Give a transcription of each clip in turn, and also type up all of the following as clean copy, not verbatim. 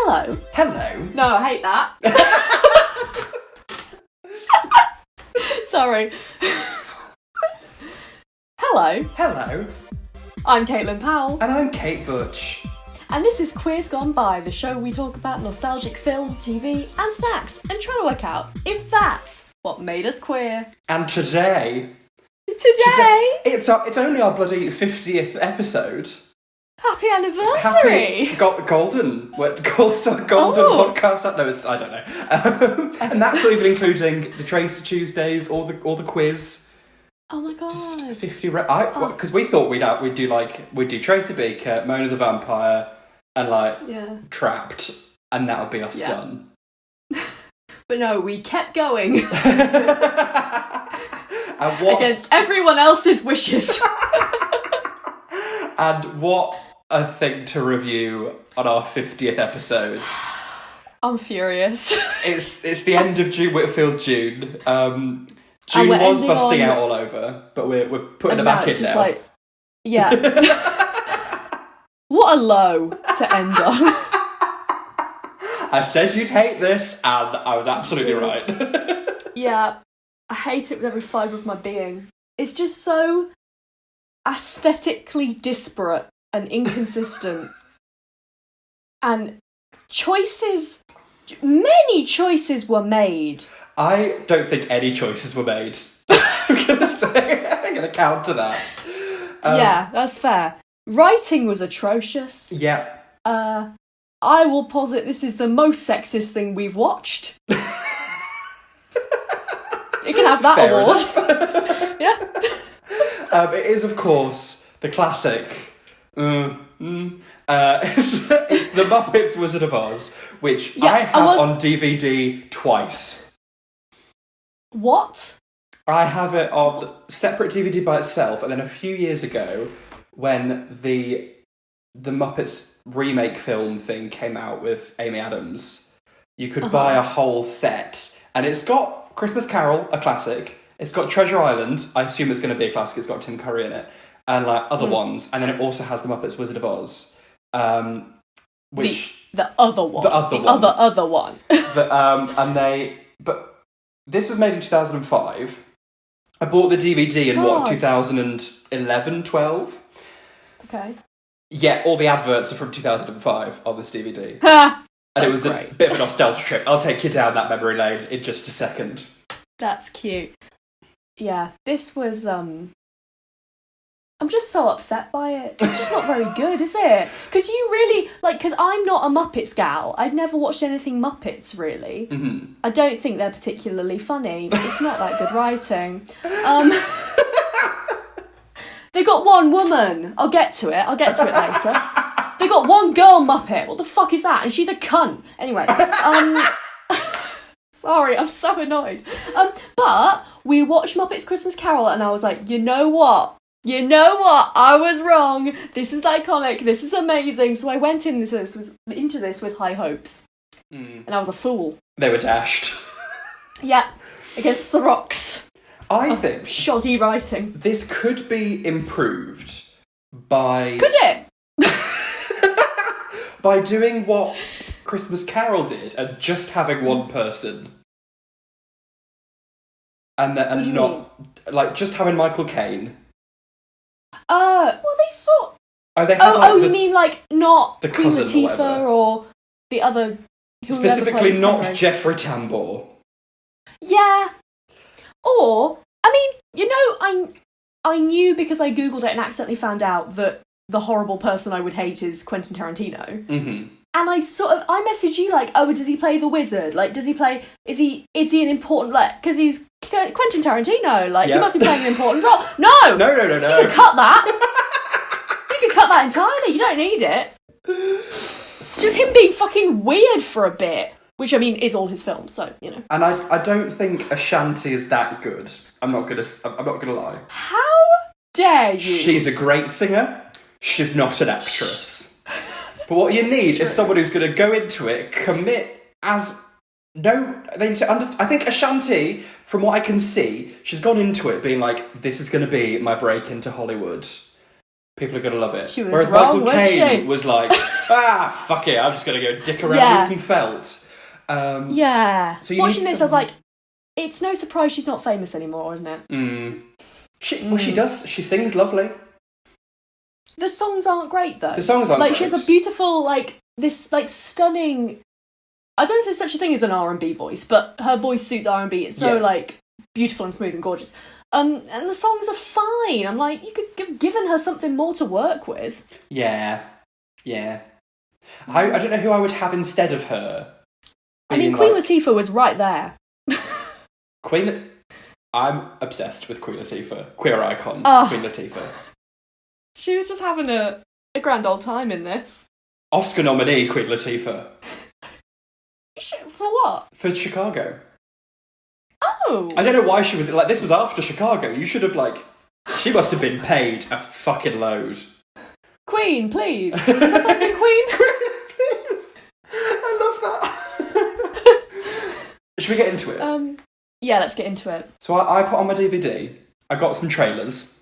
Hello. Hello. No, I hate that. Sorry. Hello. Hello. I'm Caitlin Powell. And I'm Kate Butch. And this is Queers Gone By, the show we talk about nostalgic film, TV, and snacks, and try to work out if that's what made us queer. And today... It's only our bloody 50th episode. Happy anniversary! Golden. It's our golden podcast. No, I don't know. And that's not even including the Tracer Tuesdays or the quiz. Oh my god! Just 50. Because we thought we'd do Tracer Beaker, Mona the Vampire, and Trapped, and that would be us done. But no, we kept going against everyone else's wishes. And what a thing to review on our 50th episode. I'm furious. It's the end of June Whitfield June. June was busting out all over, but we're putting her back in now. What a low to end on. I said you'd hate this, and I was absolutely right. Yeah, I hate it with every fibre of my being. It's just so aesthetically disparate and inconsistent. And many choices were made. I don't think any choices were made. I'm going to counter that. Yeah, that's fair. Writing was atrocious. Yeah. I will posit this is the most sexist thing we've watched. It can have that Fair award. Yeah. It is, of course, the classic. It's the Muppets Wizard of Oz, which I have on DVD twice. What? I have it on separate DVD by itself, and then a few years ago, when the Muppets remake film thing came out with Amy Adams, you could buy a whole set, and it's got Christmas Carol, a classic. It's got Treasure Island. I assume it's going to be a classic. It's got Tim Curry in it, and other ones, and then it also has the Muppets Wizard of Oz, which the other one, the other one. But this was made in 2005. I bought the DVD in 2011, 12? Okay. Yeah, all the adverts are from 2005 on this DVD. And it was great. A bit of a nostalgia trip. I'll take you down that memory lane in just a second. That's cute. Yeah, this was, I'm just so upset by it. It's just not very good, is it? Because you really, because I'm not a Muppets gal. I've never watched anything Muppets, really. Mm-hmm. I don't think they're particularly funny. It's not that good writing. They got one woman. I'll get to it later. They got one girl Muppet. What the fuck is that? And she's a cunt. Anyway, sorry, I'm so annoyed. But we watched Muppets Christmas Carol, and I was like, you know what? I was wrong. This is iconic. This is amazing. So I went into this with high hopes. And I was a fool. They were dashed. Yeah, against the rocks. I think shoddy writing. This could be improved by... Could it? by doing what Christmas Carol did and just having one person. And not... just having Michael Caine. Well, they sort... you mean not the Queen cousin Latifah or the other... Specifically not Jeffrey Tambor. Yeah. Or, I knew because I googled it and accidentally found out that the horrible person I would hate is Quentin Tarantino. Mm-hmm. And I messaged you does he play the wizard? Does he play, is he an important, because he's Quentin Tarantino, he must be playing an important role. No! No. You can cut that. You can cut that entirely, you don't need it. It's just him being fucking weird for a bit. Which, is all his films, so, And I don't think Ashanti is that good. I'm not gonna lie. How dare you? She's a great singer. She's not an actress. But what you need is someone who's going to go into it, commit as... No, they need to understand. I think Ashanti, from what I can see, she's gone into it being this is going to be my break into Hollywood. people are going to love it. She was Whereas wrong, Michael wasn't Caine she? was like, fuck it, I'm just going to go dick around with some felt. Yeah. So you Watching need this, I was like, it's no surprise she's not famous anymore, isn't it? She does. She sings lovely. The songs aren't great, though. The songs aren't like, great. she has a beautiful, like, this, like, stunning... I don't know if there's such a thing as an R&B voice, but her voice suits R&B. It's so, like, beautiful and smooth and gorgeous. And the songs are fine. I'm like, you could have given her something more to work with. Yeah. I don't know who I would have instead of her. I mean, Queen Latifah was right there. I'm obsessed with Queen Latifah. Queer icon, Queen Latifah. She was just having a grand old time in this. Oscar nominee, Queen Latifah. For what? For Chicago. Oh! I don't know why she was... Like, this was after Chicago. You should have, like... She must have been paid a fucking load. Queen, please. Is that first name Queen? Please. I love that. Should we get into it? Yeah, let's get into it. So I put on my DVD. I got some trailers.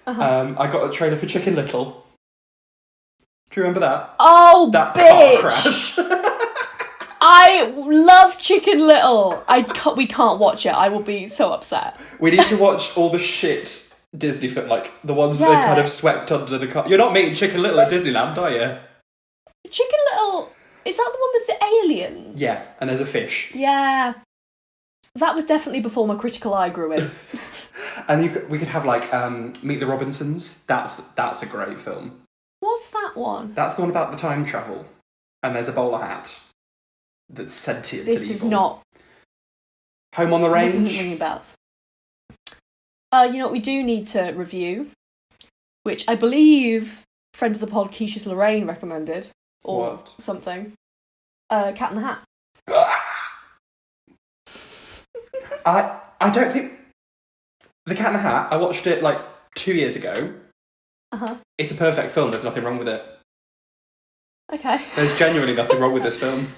I got a trailer for Chicken Little. Do you remember that? Oh, that bitch! car crash. I love Chicken Little. We can't watch it. I will be so upset. We need to watch all the shit Disney film, like the ones that they kind of swept under the car. You're not meeting Chicken Little at Disneyland, are you? Chicken Little, is that the one with the aliens? Yeah, and there's a fish. Yeah. That was definitely before my critical eye grew in. And we could have like Meet the Robinsons. That's a great film. What's that one? That's the one about the time travel. And there's a bowler hat that's sentient. This is not. Home on the Range. This isn't ringing bells. You know what we do need to review, which I believe friend of the pod Keisha's Lorraine recommended, or something. Cat in the Hat. I don't think The Cat in the Hat. I watched it like 2 years ago. It's a perfect film. There's nothing wrong with it. Okay. There's genuinely nothing wrong with this film.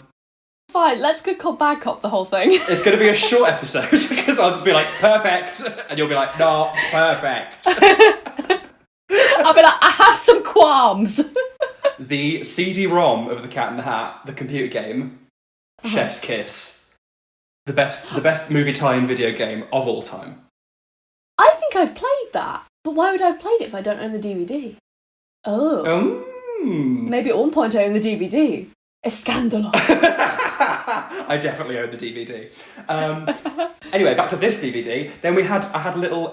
Fine, let's good cop, bad cop the whole thing. It's going to be a short episode because I'll just be like, perfect, and you'll be like, not perfect. I'll be like, I have some qualms. The CD-ROM of The Cat in the Hat, the computer game, Chef's Kiss, the best movie tie-in video game of all time. I think I've played that, but why would I have played it if I don't own the DVD? Oh. Maybe at one point I owned the DVD. It's scandalous. I definitely own the DVD. Anyway, back to this DVD. Then I had a little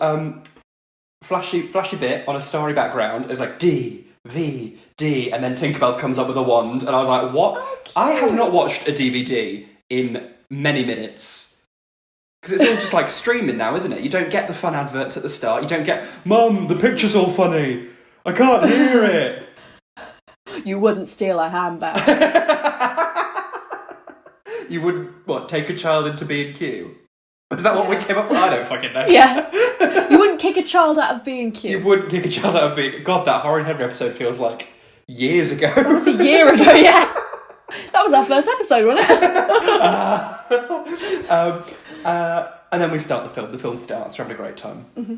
flashy bit on a starry background. It was like D, V, D, and then Tinkerbell comes up with a wand, and I was like, what? Oh, I have not watched a DVD in many minutes. Because it's all just like streaming now, isn't it? You don't get the fun adverts at the start. You don't get, Mum, the picture's all funny. I can't hear it. You wouldn't steal a handbag. You wouldn't, take a child into B&Q? Is that what we came up with? I don't fucking know. Yeah. You wouldn't kick a child out of B&Q. You wouldn't kick a child out of B&Q. God, that Horror and Henry episode feels like years ago. That was a year ago, yeah. That was our first episode, wasn't it? And then we start the film. The film starts. We're having a great time. Mm-hmm.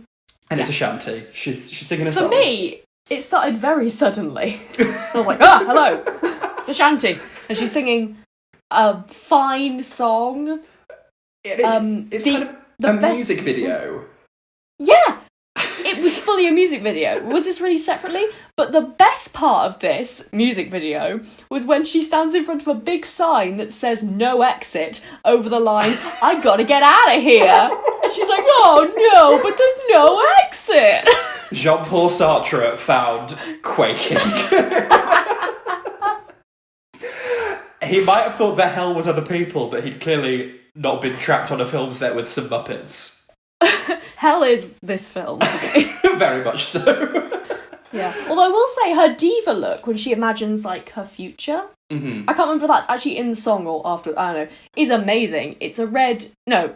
And it's a shanty. She's singing a song. For me, it started very suddenly. I was like, hello. It's a shanty. And she's singing a fine song. It's kind of a music video. Yeah! It was fully a music video. Was this released separately? But the best part of this music video was when she stands in front of a big sign that says no exit over the line, I gotta get out of here. And she's like, oh no, but there's no exit. Jean-Paul Sartre found quaking. He might have thought that hell was other people, but he'd clearly not been trapped on a film set with some Muppets. Hell is this film for me. Very much so. Yeah. Although I will say her diva look when she imagines like her future. Mm-hmm. I can't remember if that's actually in the song or after. I don't know. Is amazing. It's a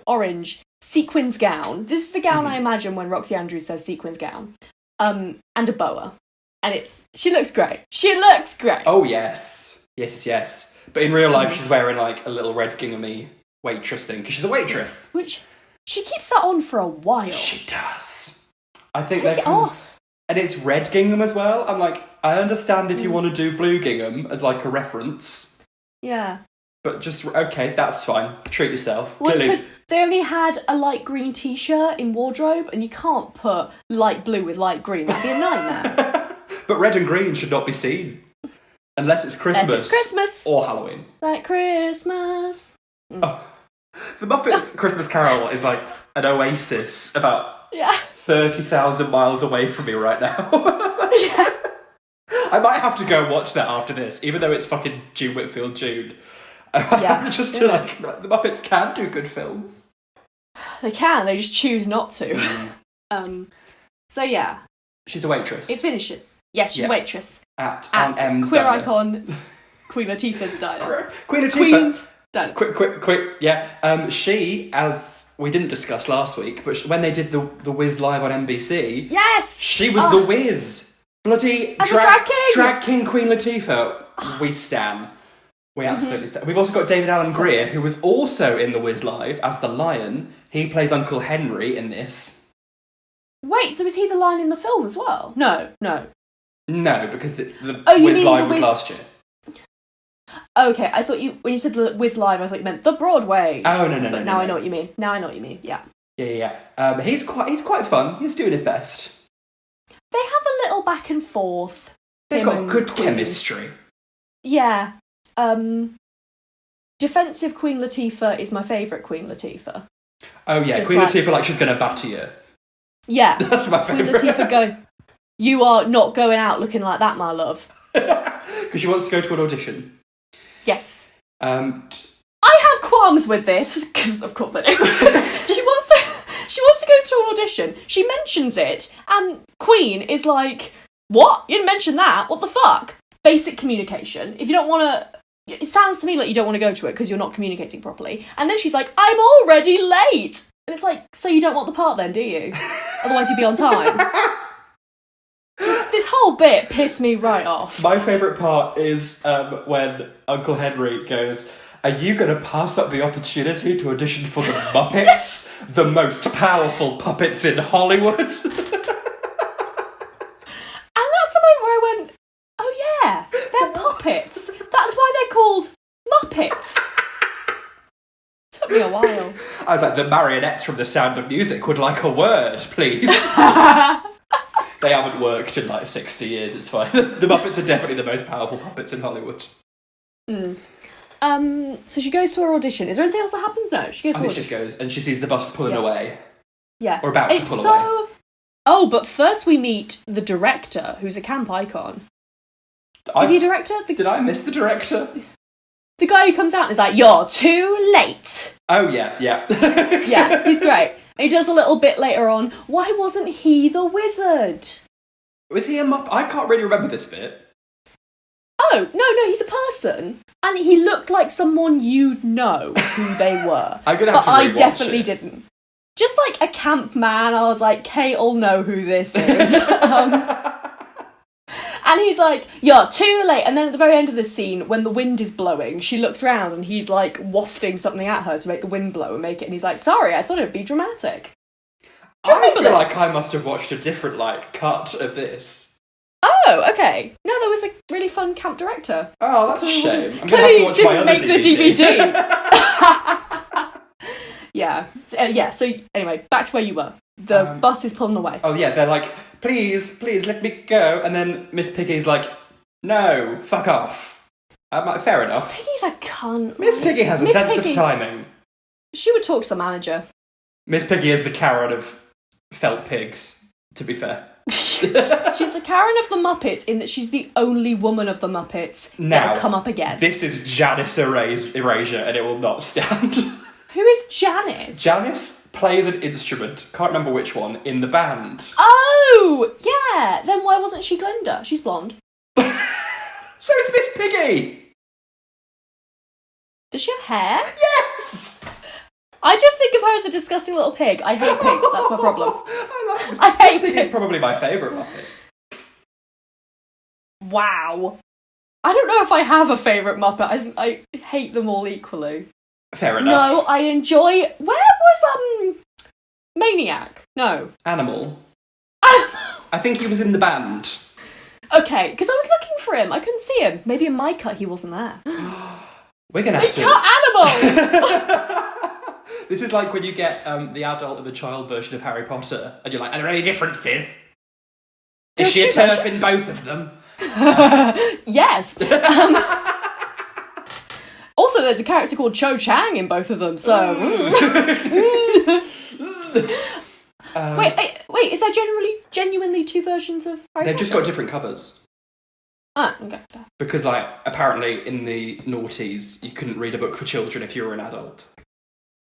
orange sequins gown. This is the gown I imagine when Roxy Andrews says sequins gown. And a boa. And she looks great. She looks great. Oh yes. Yes. But in real life she's wearing like a little red ginghamy waitress thing because she's a waitress. Which she keeps that on for a while. She does. I think Take it off. And it's red gingham as well. I'm like, I understand if you want to do blue gingham as like a reference. Yeah. But just, okay, that's fine. Treat yourself. Well, it's because they only had a light green t-shirt in wardrobe, and you can't put light blue with light green. That'd be a nightmare. But red and green should not be seen. Unless it's Christmas. Unless it's Christmas. Or Halloween. Like Christmas. Oh, the Muppets Christmas Carol is like an oasis about 30,000 miles away from me right now. Yeah. I might have to go and watch that after this, even though it's fucking June Whitfield June. Just to like, the Muppets can do good films. They can, they just choose not to. So yeah. She's a waitress. It finishes. Yes, she's a waitress. At Aunt M's queer diner. icon Queen Latifah's diner. Queen Latifah. Queen's diner. Quick, yeah. She, as we didn't discuss last week, but when they did the Wiz live on NBC, yes, she was the Wiz. Bloody drag king Queen Latifah. We stan. We absolutely stan. We've also got David Alan Grier, who was also in the Wiz live as the Lion. He plays Uncle Henry in this. Wait, so is he the Lion in the film as well? No. No, because the Wiz live was last year. Okay, I thought when you said the Wiz live, I thought you meant the Broadway. Oh no! But now I know what you mean. Yeah. Yeah. He's quite fun. He's doing his best. They have a little back and forth. They've got good chemistry. Yeah. Defensive Queen Latifah is my favourite Queen Latifah. Oh yeah, just Queen Latifah like she's going to batter you. Yeah. That's my favourite. Queen Latifah you are not going out looking like that, my love. Because she wants to go to an audition. Yes. I have qualms with this, because of course I do. She wants to go to an audition. She mentions it, and Queen is like, what? You didn't mention that? What the fuck? Basic communication. If you don't want to... It sounds to me like you don't want to go to it because you're not communicating properly. And then she's like, I'm already late! And it's like, so you don't want the part then, do you? Otherwise you'd be on time. Just this whole bit pissed me right off. My favourite part is when Uncle Henry goes, are you going to pass up the opportunity to audition for the Muppets? The most powerful puppets in Hollywood? And that's the moment where I went, oh yeah, they're puppets. That's why they're called Muppets. Took me a while. I was like, the marionettes from The Sound of Music would like a word, please. They haven't worked in like 60 years, it's fine. The Muppets are definitely the most powerful puppets in Hollywood. So she goes to her audition. Is there anything else that happens? No, she goes to her audition. She just goes and she sees the bus pulling away. Yeah. Or about to pull away. Oh, but first we meet the director, who's a camp icon. Is he a director? Did I miss the director? The guy who comes out and is like, you're too late. Oh, yeah. Yeah, he's great. He does a little bit later on. Why wasn't he the wizard? Was he a Muppet? I can't really remember this bit. Oh, no, he's a person. And he looked like someone you'd know who they were. I'm going to have to rewatch I definitely didn't. Just like a camp man, I was like, Kate will know who this is. And he's like, you're too late. And then at the very end of the scene, when the wind is blowing, she looks around and he's like wafting something at her to make the wind blow and make it. And he's like, sorry, I thought it'd be dramatic. I feel like I must have watched a different cut of this. Oh, okay. No, there was a really fun camp director. Oh, that's a shame. I'm going to have to watch my other DVD. Didn't make the DVD. Yeah. So anyway, back to where you were. The bus is pulling away. Oh yeah, they're like, please let me go. And then Miss Piggy's like, no, fuck off. I'm like, fair enough. Miss Piggy's a cunt. Miss Piggy has a sense of timing. She would talk to the manager. Miss Piggy is the Karen of felt pigs, to be fair. She's the Karen of the Muppets in that she's the only woman of the Muppets that'll come up again. This is Janice Erasure and it will not stand. Who is Janice? Janice plays an instrument, can't remember which one, in the band. Oh, yeah. Then why wasn't she Glinda? She's blonde. So it's Miss Piggy. Does she have hair? Yes! I just think of her as a disgusting little pig. I hate pigs, that's my problem. I hate pigs. It's probably my favourite Muppet. Wow. I don't know if I have a favourite Muppet. I hate them all equally. Fair enough. No, I enjoy... Where was, Maniac? No. Animal. I think he was in the band. Okay, because I was looking for him. I couldn't see him. Maybe in my cut he wasn't there. We're going to They have to... cut animals! This is like when you get the adult and the child version of Harry Potter, and you're like, are there any differences? Is she a TERF in both of them? Yes. Also, there's a character called Cho Chang in both of them, so... Wait, is there genuinely two versions of Harry Potter? They've just got different covers. Ah, okay. Fair. Because, like, apparently in the noughties, you couldn't read a book for children if you were an adult.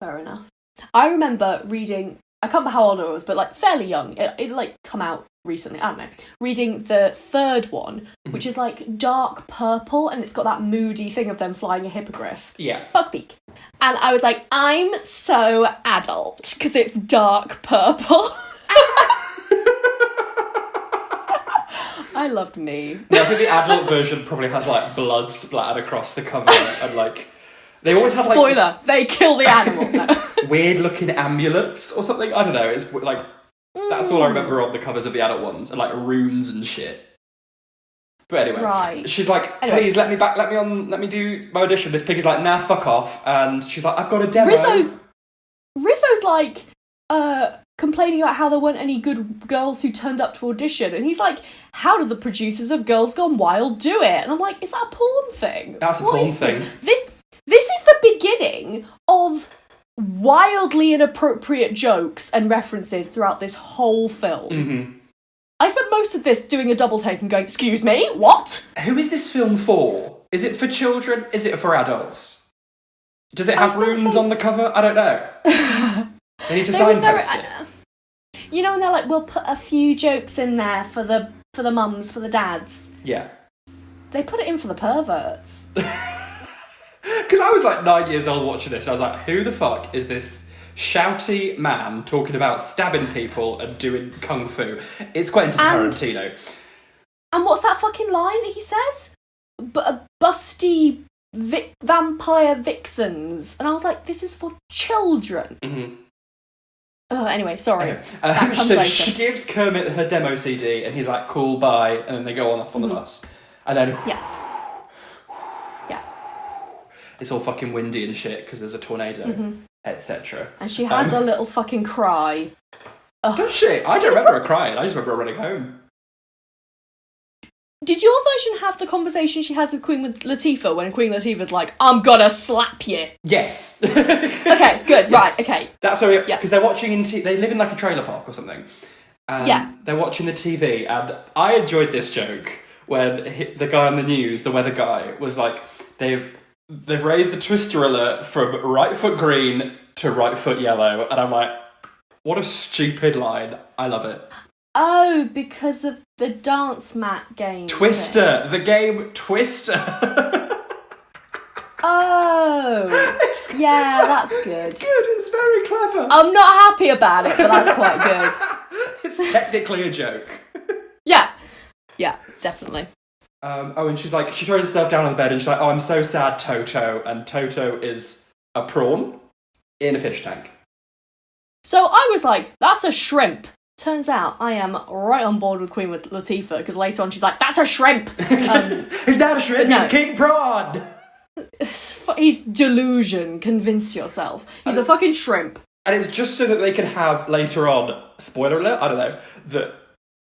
Fair enough. I remember reading, I can't remember how old I was, but like fairly young. It like come out recently, I don't know. Reading the third one, which is like dark purple, and it's got that moody thing of them flying a hippogriff. Yeah. Buckbeak. And I was like, I'm so adult, because it's dark purple. I loved me. Yeah, I think the adult version probably has like blood splattered across the cover and like... They always have Spoiler, they kill the animal. No. Weird looking amulets or something. I don't know. It's like that's all I remember on the covers of the adult ones, and like runes and shit. But anyway, right. She's like, please let me do my audition. This pig is like, nah, fuck off. And she's like, I've got a demo. Rizzo's like complaining about how there weren't any good girls who turned up to audition, and he's like, how do the producers of Girls Gone Wild do it? And I'm like, is that a porn thing? That's a porn thing. This is the beginning of wildly inappropriate jokes and references throughout this whole film. Mm-hmm. I spent most of this doing a double take and going, excuse me, what? Who is this film for? Is it for children? Is it for adults? Does it have runes on the cover? I don't know. They need to signpost it. You know, when they're like, we'll put a few jokes in there for the mums, for the dads. Yeah. They put it in for the perverts. Because I was like 9 years old watching this, and I was like, who the fuck is this shouty man talking about stabbing people and doing kung fu? It's Quentin Tarantino. And what's that fucking line he says? Busty vampire vixens. And I was like, this is for children. Mm-hmm. Oh, anyway, sorry. Anyway, that comes later. She gives Kermit her demo CD, and he's like, cool, bye, and then they go off on the bus. And then... Yes. Yeah. It's all fucking windy and shit, because there's a tornado, etc. And she has a little fucking cry. Does she? I don't remember her crying, I just remember her running home. Did your version have the conversation she has with Queen Latifah when Queen Latifah's like, I'm gonna slap you? Yes. Okay, good, yes. Right, okay. That's how because they're watching they live in like a trailer park or something. They're watching the TV, and I enjoyed this joke when the guy on the news, the weather guy, was like, they've raised the twister alert from right foot green to right foot yellow, and I'm like, what a stupid line. I love it. Oh, because of the dance mat game. Twister, the game Twister. Oh, yeah, that's good. Good, it's very clever. I'm not happy about it, but that's quite good. It's technically a joke. Yeah, definitely. And she's like, she throws herself down on the bed and she's like, oh, I'm so sad, Toto. And Toto is a prawn in a fish tank. So I was like, that's a shrimp. Turns out I am right on board with Queen Latifah, because later on she's like, that's a shrimp. He's not a shrimp, he's king prawn. He's delusion, convince yourself. He's a fucking shrimp. And it's just so that they can have later on, spoiler alert, I don't know, that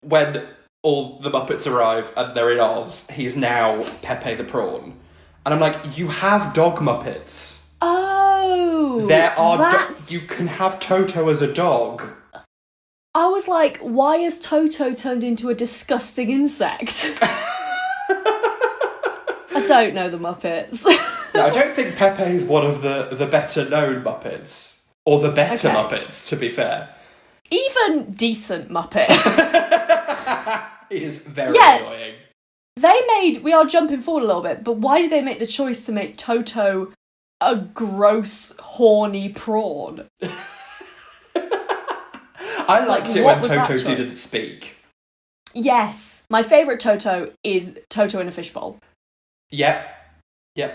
when all the Muppets arrive and they're in Oz, he's now Pepe the Prawn. And I'm like, you have dog Muppets. Oh. There are you can have Toto as a dog. I was like, why has Toto turned into a disgusting insect? I don't know the Muppets. No, I don't think Pepe is one of the better known Muppets. Or the better Muppets, to be fair. Even decent Muppet. He is very annoying. We are jumping forward a little bit, but why did they make the choice to make Toto a gross, horny prawn? I liked it when Toto didn't speak. Yes. My favourite Toto is Toto in a fishbowl. Yep. Yeah.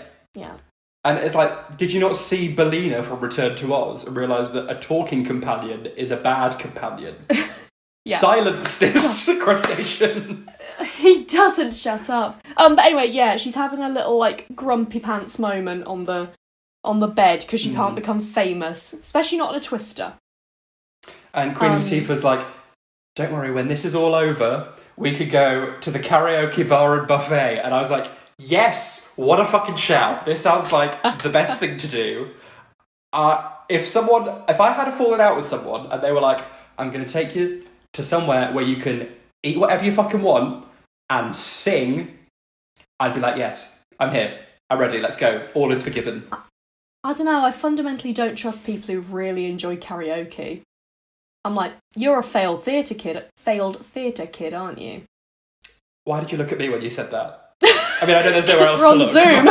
And it's like, did you not see Bellina from Return to Oz and realise that a talking companion is a bad companion? Yeah. Silence this crustacean. He doesn't shut up. But anyway, yeah, she's having a little like grumpy pants moment on the bed because she can't become famous, especially not in a twister. And Queen Latifah's like, don't worry, when this is all over, we could go to the karaoke bar and buffet. And I was like, yes, what a fucking shout. This sounds like the best thing to do. If I had a fallen out with someone and they were like, I'm going to take you to somewhere where you can eat whatever you fucking want and sing, I'd be like, yes, I'm here. I'm ready. Let's go. All is forgiven. I don't know. I fundamentally don't trust people who really enjoy karaoke. I'm like, you're a failed theatre kid, aren't you? Why did you look at me when you said that? I mean, I know there's nowhere else to look. We're on Zoom.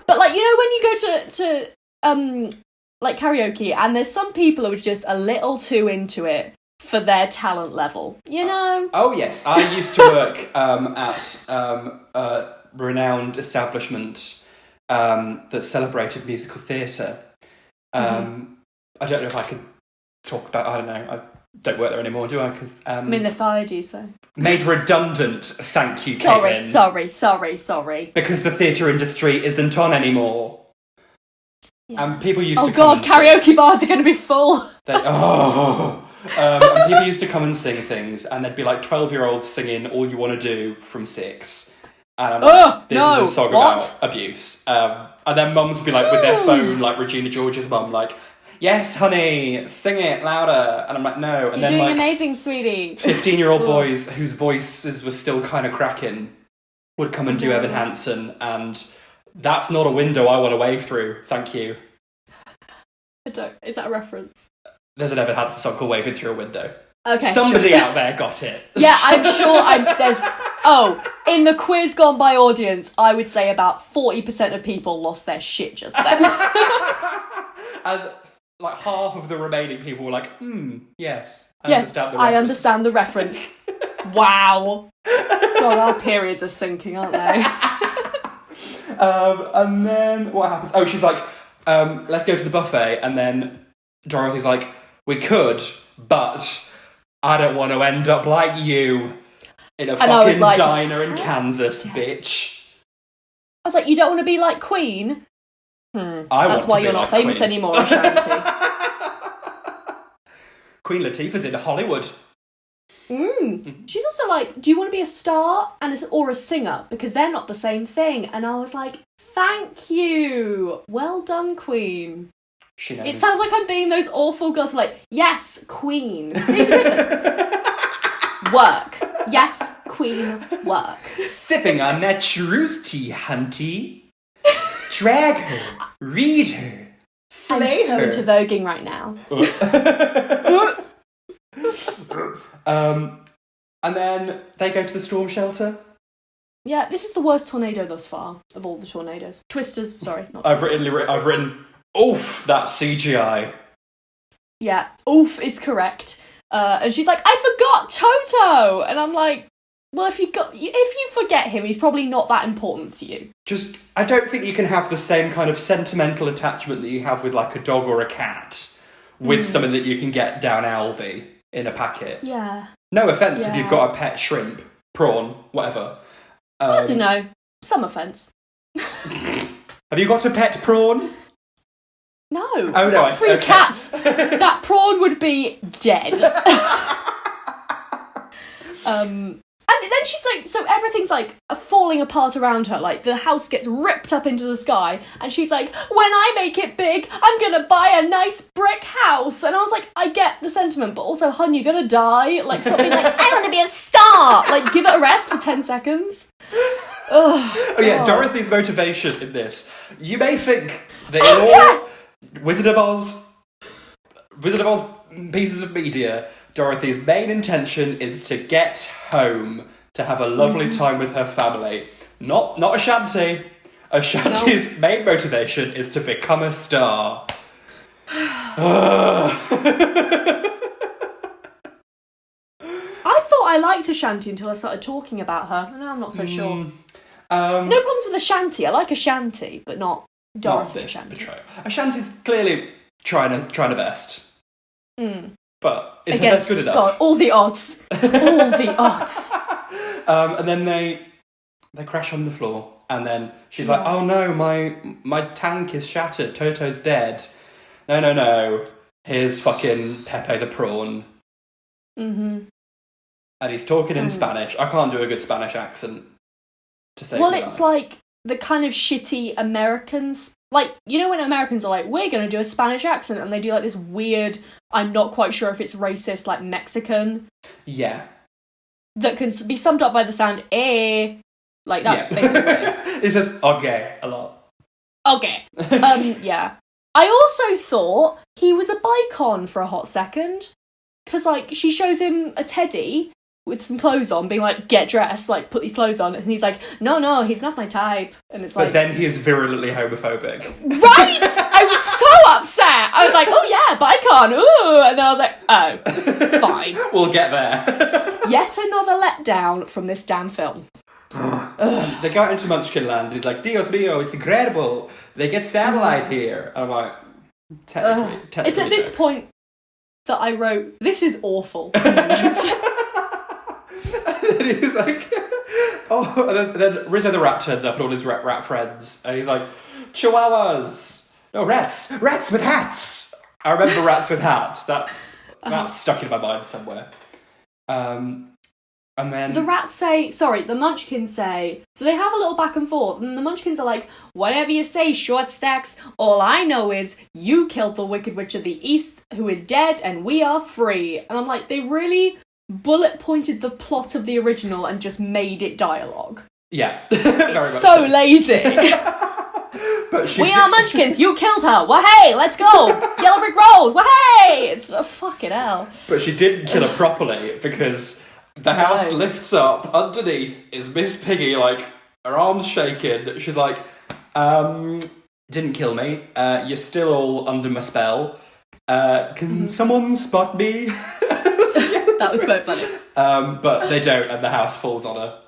But like, you know, when you go to like karaoke, and there's some people who are just a little too into it for their talent level, you know? Oh yes, I used to work at a renowned establishment that celebrated musical theatre. I don't know if I could talk about. I don't know. I don't work there anymore, do I? I'm in the fired you, so made redundant. Thank you, Caitlin. Sorry. Because the theatre industry isn't on anymore. Yeah. And people used to come and karaoke bars are going to be full. And people used to come and sing things, and there'd be like 12-year-olds singing All You Want to Do from 6. And I'm like, this is a song about abuse. And then mums would be like with their phone, like Regina George's mum, like, yes, honey, sing it louder. And I'm like, no. And You're then doing like amazing, sweetie. 15-year-old boys whose voices were still kind of cracking would come and do Evan Hansen, and that's not a window I want to wave through. Thank you. Is that a reference? There's an Evan Hansen song called Waving Through a Window. Okay. Somebody out there got it. Yeah, I'm sure there's... Oh, in the quiz gone by audience, I would say about 40% of people lost their shit just then. And like half of the remaining people were like, yes, I understand the reference. Wow. God, our periods are sinking, aren't they? And then what happens? Oh, she's like, let's go to the buffet. And then Dorothy's like, we could, but I don't want to end up like you in a fucking diner in Kansas, bitch. I was like, you don't want to be like Queen? That's why you're not famous anymore, Shanty. Queen Latifah's in Hollywood. She's also like, do you want to be a star or a singer? Because they're not the same thing. And I was like, thank you. Well done, Queen. She knows. It sounds like I'm being those awful girls who are like, yes, Queen. Work. Yes, Queen, work. Sipping on that truth tea, hunty. Drag her. Read her. Slay her. I'm so into voguing right now. And then they go to the storm shelter. Yeah, this is the worst tornado thus far of all the tornadoes. Twisters, sorry. Not I've written, oof, that's CGI. Yeah, oof is correct. And she's like, I forgot Toto! And I'm like, well, if you forget him, he's probably not that important to you. I don't think you can have the same kind of sentimental attachment that you have with like a dog or a cat with something that you can get down Aldi in a packet. Yeah. No offence if you've got a pet shrimp, prawn, whatever. I don't know. Some offence. Have you got a pet prawn? No. Oh no, three cats. That prawn would be dead. And then she's like, so everything's like falling apart around her. Like the house gets ripped up into the sky, and she's like, when I make it big, I'm gonna buy a nice brick house. And I was like, I get the sentiment, but also, hun, you're gonna die. Like something like, I want to be a star. Like give it a rest for 10 seconds. Oh yeah, Dorothy's motivation in this. You may think that Wizard of Oz pieces of media, Dorothy's main intention is to get home, to have a lovely time with her family. Not Ashanti. Ashanti's main motivation is to become a star. I thought I liked Ashanti until I started talking about her, and now I'm not so sure. No problems with Ashanti. I like Ashanti, but not Dorothy Ashanti. Ashanti's clearly trying her best. But is against her best good enough? God, all the odds. All the odds. And then they crash on the floor, and then she's like, "Oh no, my tank is shattered. Toto's dead." No. Here's fucking Pepe the prawn. Mm-hmm. And he's talking in Spanish. I can't do a good Spanish accent to say. Well, it's like the kind of shitty Americans. Like, you know when Americans are like, we're going to do a Spanish accent, and they do like this weird, I'm not quite sure if it's racist, like Mexican. Yeah. That can be summed up by the sound, eh. Like, that's basically what it is. He says, okay, a lot. Okay. Yeah. I also thought he was a bicon for a hot second. Because, like, she shows him a teddy with some clothes on, being like, get dressed, like, put these clothes on. And he's like, no, he's not my type. And it's like... But then he is virulently homophobic. Right! I was so upset. I was like, oh yeah, bicon, ooh. And then I was like, oh, fine. We'll get there. Yet another letdown from this damn film. They go into Munchkinland and he's like, Dios mío, it's incredible. They get satellite here. And I'm like, technically. It's at this point that I wrote, this is awful. And he's like, oh, and then Rizzo the rat turns up and all his rat friends, and he's like, chihuahuas, no, rats with hats. I remember rats with hats. That's stuck in my mind somewhere. And then the Munchkins say, so they have a little back and forth, and the Munchkins are like, whatever you say, short stacks, all I know is you killed the Wicked Witch of the East, who is dead, and we are free. And I'm like, they really bullet pointed the plot of the original and just made it dialogue. Yeah. It's so lazy. But we are Munchkins, you killed her, wah-hey, let's go! Yellow Brick Road, wah-hey! It's fucking hell. But she didn't kill her properly, because the house lifts up, underneath is Miss Piggy, like, her arms shaking. She's like, didn't kill me, you're still all under my spell. Can someone spot me? That was quite funny. But they don't, and the house falls on her.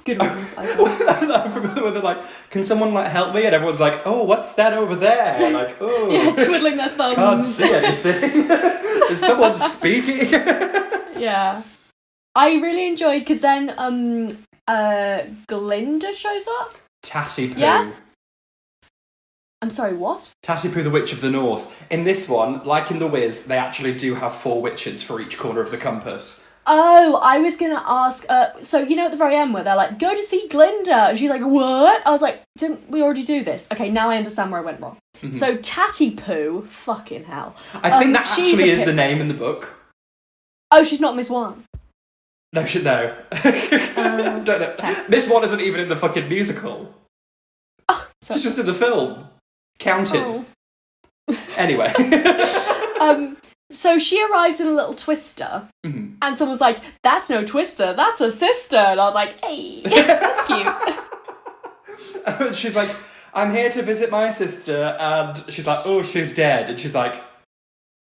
Good ones, I thought. I forgot when they're like, can someone like help me? And everyone's like, oh, what's that over there? And like, oh, yeah, twiddling their thumbs. Can't see anything. Is someone speaking? Yeah, I really enjoyed because then Glinda shows up. Tatty Poo. Yeah? I'm sorry, what? Tatty Poo, the Witch of the North. In this one, like in The Wiz, they actually do have 4 witches for each corner of the compass. Oh, I was going to ask, so you know at the very end where they're like, go to see Glinda, and she's like, what? I was like, didn't we already do this? Okay, now I understand where I went wrong. Mm-hmm. So Tatty Poo, fucking hell. I think that actually is the name in the book. Oh, she's not Miss One? No, no. Don't know. Okay. Miss One isn't even in the fucking musical. Oh, sorry. She's just in the film. Counted. Oh. Anyway. So she arrives in a little twister, and someone's like, that's no twister, that's a sister. And I was like, hey, that's cute. She's like, I'm here to visit my sister, and she's like, oh, she's dead. And she's like,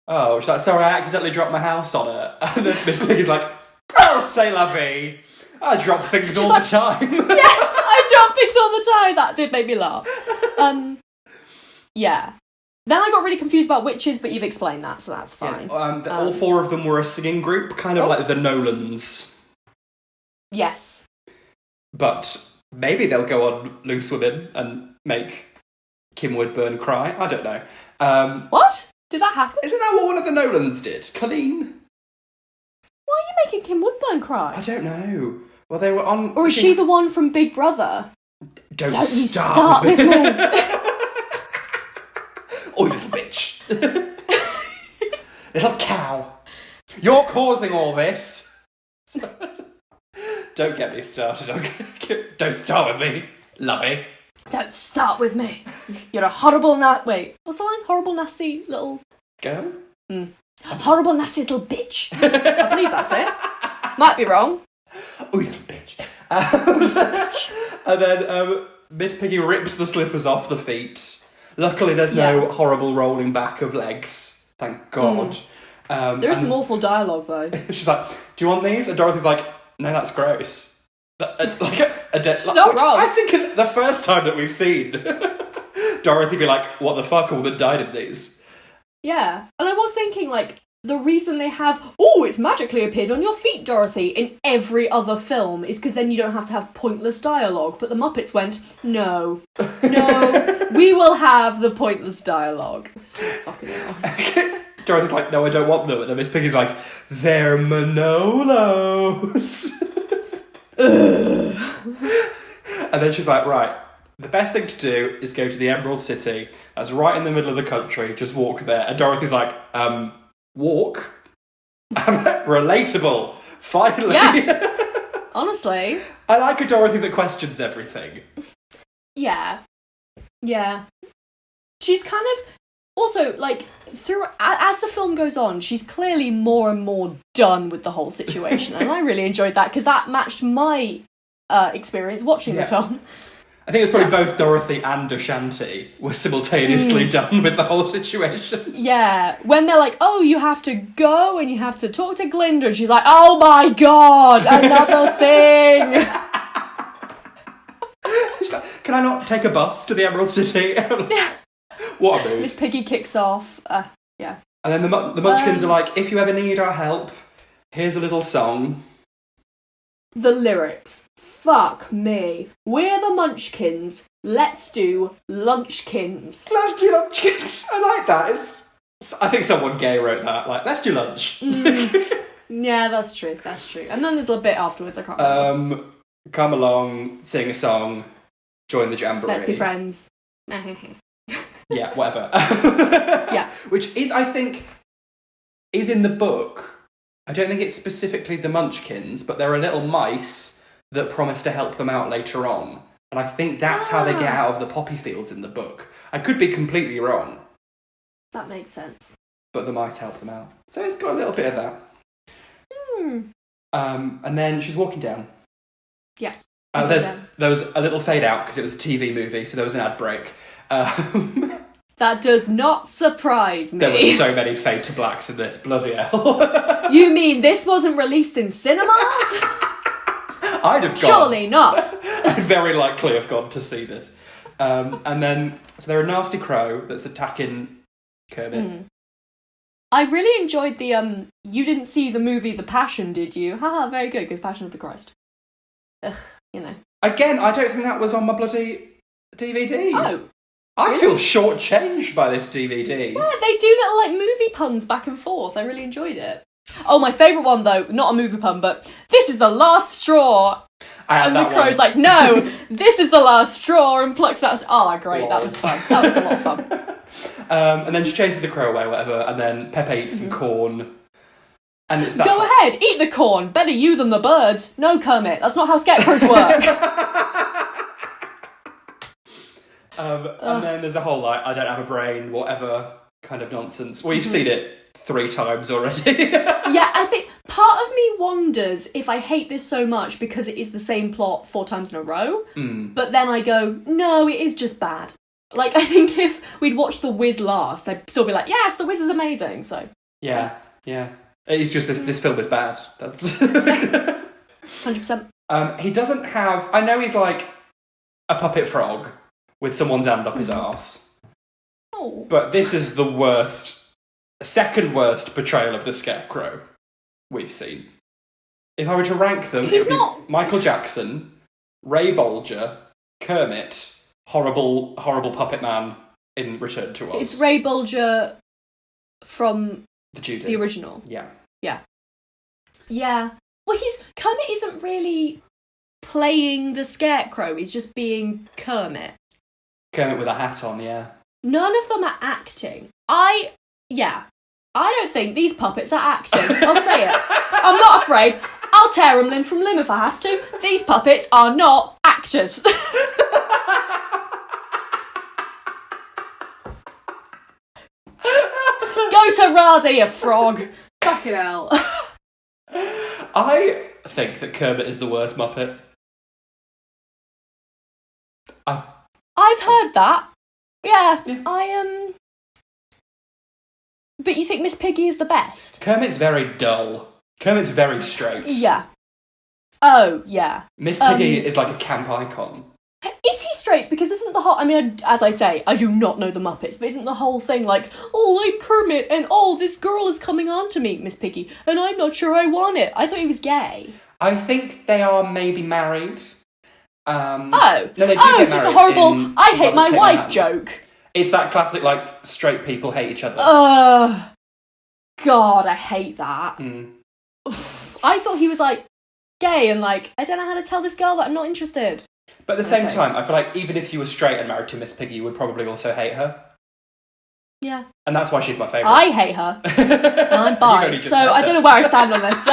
oh, she's like, sorry, I accidentally dropped my house on her. And then Miss Piggy's like, oh, c'est la vie. I drop things all the time. Yes, I drop things all the time. That did make me laugh. Yeah. Then I got really confused about witches, but you've explained that, so that's fine. Yeah, all 4 of them were a singing group, kind of like the Nolans. Yes. But maybe they'll go on Loose Women and make Kim Woodburn cry. I don't know. What? Did that happen? Isn't that what one of the Nolans did? Colleen? Why are you making Kim Woodburn cry? I don't know. Well, they were on... Or is she the one from Big Brother? Don't you start with me. Oh, you little bitch. Little cow. You're causing all this. Don't get me started. Don't start with me, lovey. Don't start with me. You're a horrible wait, what's the line? Horrible, nasty little... Girl? Horrible, nasty little bitch. I believe that's it. Might be wrong. Oh, you little bitch. And then Miss Piggy rips the slippers off the feet. Luckily, there's no horrible rolling back of legs. Thank God. There is some awful dialogue, though. She's like, do you want these? And Dorothy's like, no, that's gross. Like a dead... She's not wrong. I think is the first time that we've seen Dorothy be like, what the fuck, a woman died in these. Yeah. And I was thinking, like, the reason they have, oh, it's magically appeared on your feet, Dorothy, in every other film is because then you don't have to have pointless dialogue. But the Muppets went, no, we will have the pointless dialogue. So fucking annoying. Dorothy's like, no, I don't want them. And then Miss Piggy's like, they're Manolos. And then she's like, right, the best thing to do is go to the Emerald City. That's right in the middle of the country. Just walk there. And Dorothy's like, walk? Relatable. Finally. Yeah. Honestly. I like a Dorothy that questions everything. Yeah. Yeah. She's kind of... Also, like, as the film goes on, she's clearly more and more done with the whole situation. And I really enjoyed that, because that matched my experience watching the film. I think it's probably both Dorothy and Ashanti were simultaneously done with the whole situation. Yeah. When they're like, oh, you have to go and you have to talk to Glinda. And she's like, oh my God, another thing. She's like, can I not take a bus to the Emerald City? What a mood. Miss Piggy kicks off. Yeah. And then the Munchkins are like, if you ever need our help, here's a little song. The lyrics. Fuck me. We're the Munchkins. Let's do Lunchkins. Let's do Lunchkins. I like that. I think someone gay wrote that. Like, let's do lunch. Yeah, that's true. That's true. And then there's a bit afterwards. I can't remember. Come along, sing a song, join the jamboree. Let's be friends. Yeah, whatever. Yeah. Which is, I think, is in the book. I don't think it's specifically the Munchkins, but there are little mice that promise to help them out later on. And I think that's how they get out of the poppy fields in the book. I could be completely wrong. That makes sense. But the mice help them out. So it's got a little bit of that. Hmm. And then she's walking down. Yeah. There was a little fade out because it was a TV movie, so there was an ad break. That does not surprise me. There were so many fade to blacks in this, bloody hell. You mean this wasn't released in cinemas? I'd have gone. Surely not. I'd very likely have gone to see this. And then, so they're a nasty crow that's attacking Kermit. I really enjoyed the, you didn't see the movie The Passion, did you? Haha, very good, because Passion of the Christ. Ugh, you know. Again, I don't think that was on my bloody DVD. Oh. I feel shortchanged by this DVD. Yeah, they do little, like, movie puns back and forth. I really enjoyed it. Oh, my favourite one, though, not a movie pun, but this is the last straw. And the crow's like, no, this is the last straw, and plucks out... Oh, great, That was fun. That was a lot of fun. And then she chases the crow away, whatever, and then Pepe eats some corn. And it's that... Go ahead, eat the corn. Better you than the birds. No, Kermit, that's not how scarecrows work. And then there's a whole, like, I don't have a brain, whatever kind of nonsense. Well, you've seen it 3 times already. Yeah, I think part of me wonders if I hate this so much because it is the same plot 4 times in a row. But then I go, no, it is just bad. Like, I think if we'd watched The Wiz last, I'd still be like, yes, The Wiz is amazing. So Yeah. It's just this film is bad. That's 100%. He doesn't have... I know he's like a puppet frog with someone's hand up his arse. Oh. But this is the worst, second worst portrayal of the Scarecrow we've seen. If I were to rank them, He's it would not... be Michael Jackson, Ray Bolger, Kermit, horrible puppet man in Return to Oz. It's Ray Bolger from the original. Yeah. Well, Kermit isn't really playing the Scarecrow. He's just being Kermit. Kermit with a hat on, yeah. None of them are acting. I don't think these puppets are acting. I'll say it. I'm not afraid. I'll tear them limb from limb if I have to. These puppets are not actors. Go to Rada, you frog. Fucking hell. I think that Kermit is the worst Muppet. I've heard that. Yeah. But you think Miss Piggy is the best? Kermit's very dull. Kermit's very straight. Yeah. Oh, yeah. Miss Piggy is like a camp icon. Is he straight? Because isn't the whole... I mean, as I say, I do not know the Muppets, but isn't the whole thing like, oh, I'm Kermit, and oh, this girl is coming on to me, Miss Piggy, and I'm not sure I want it. I thought he was gay. I think they are maybe married. No, they do get it's just a married horrible, I hate my Muppets wife Take joke. It's that classic, like, straight people hate each other. God, I hate that. I thought he was, like, gay and, like, I don't know how to tell this girl that I'm not interested. But at the same time, I feel like even if you were straight and married to Miss Piggy, you would probably also hate her. Yeah. And that's why she's my favourite. I hate her. I'm bi, so I don't know where I stand on this. So.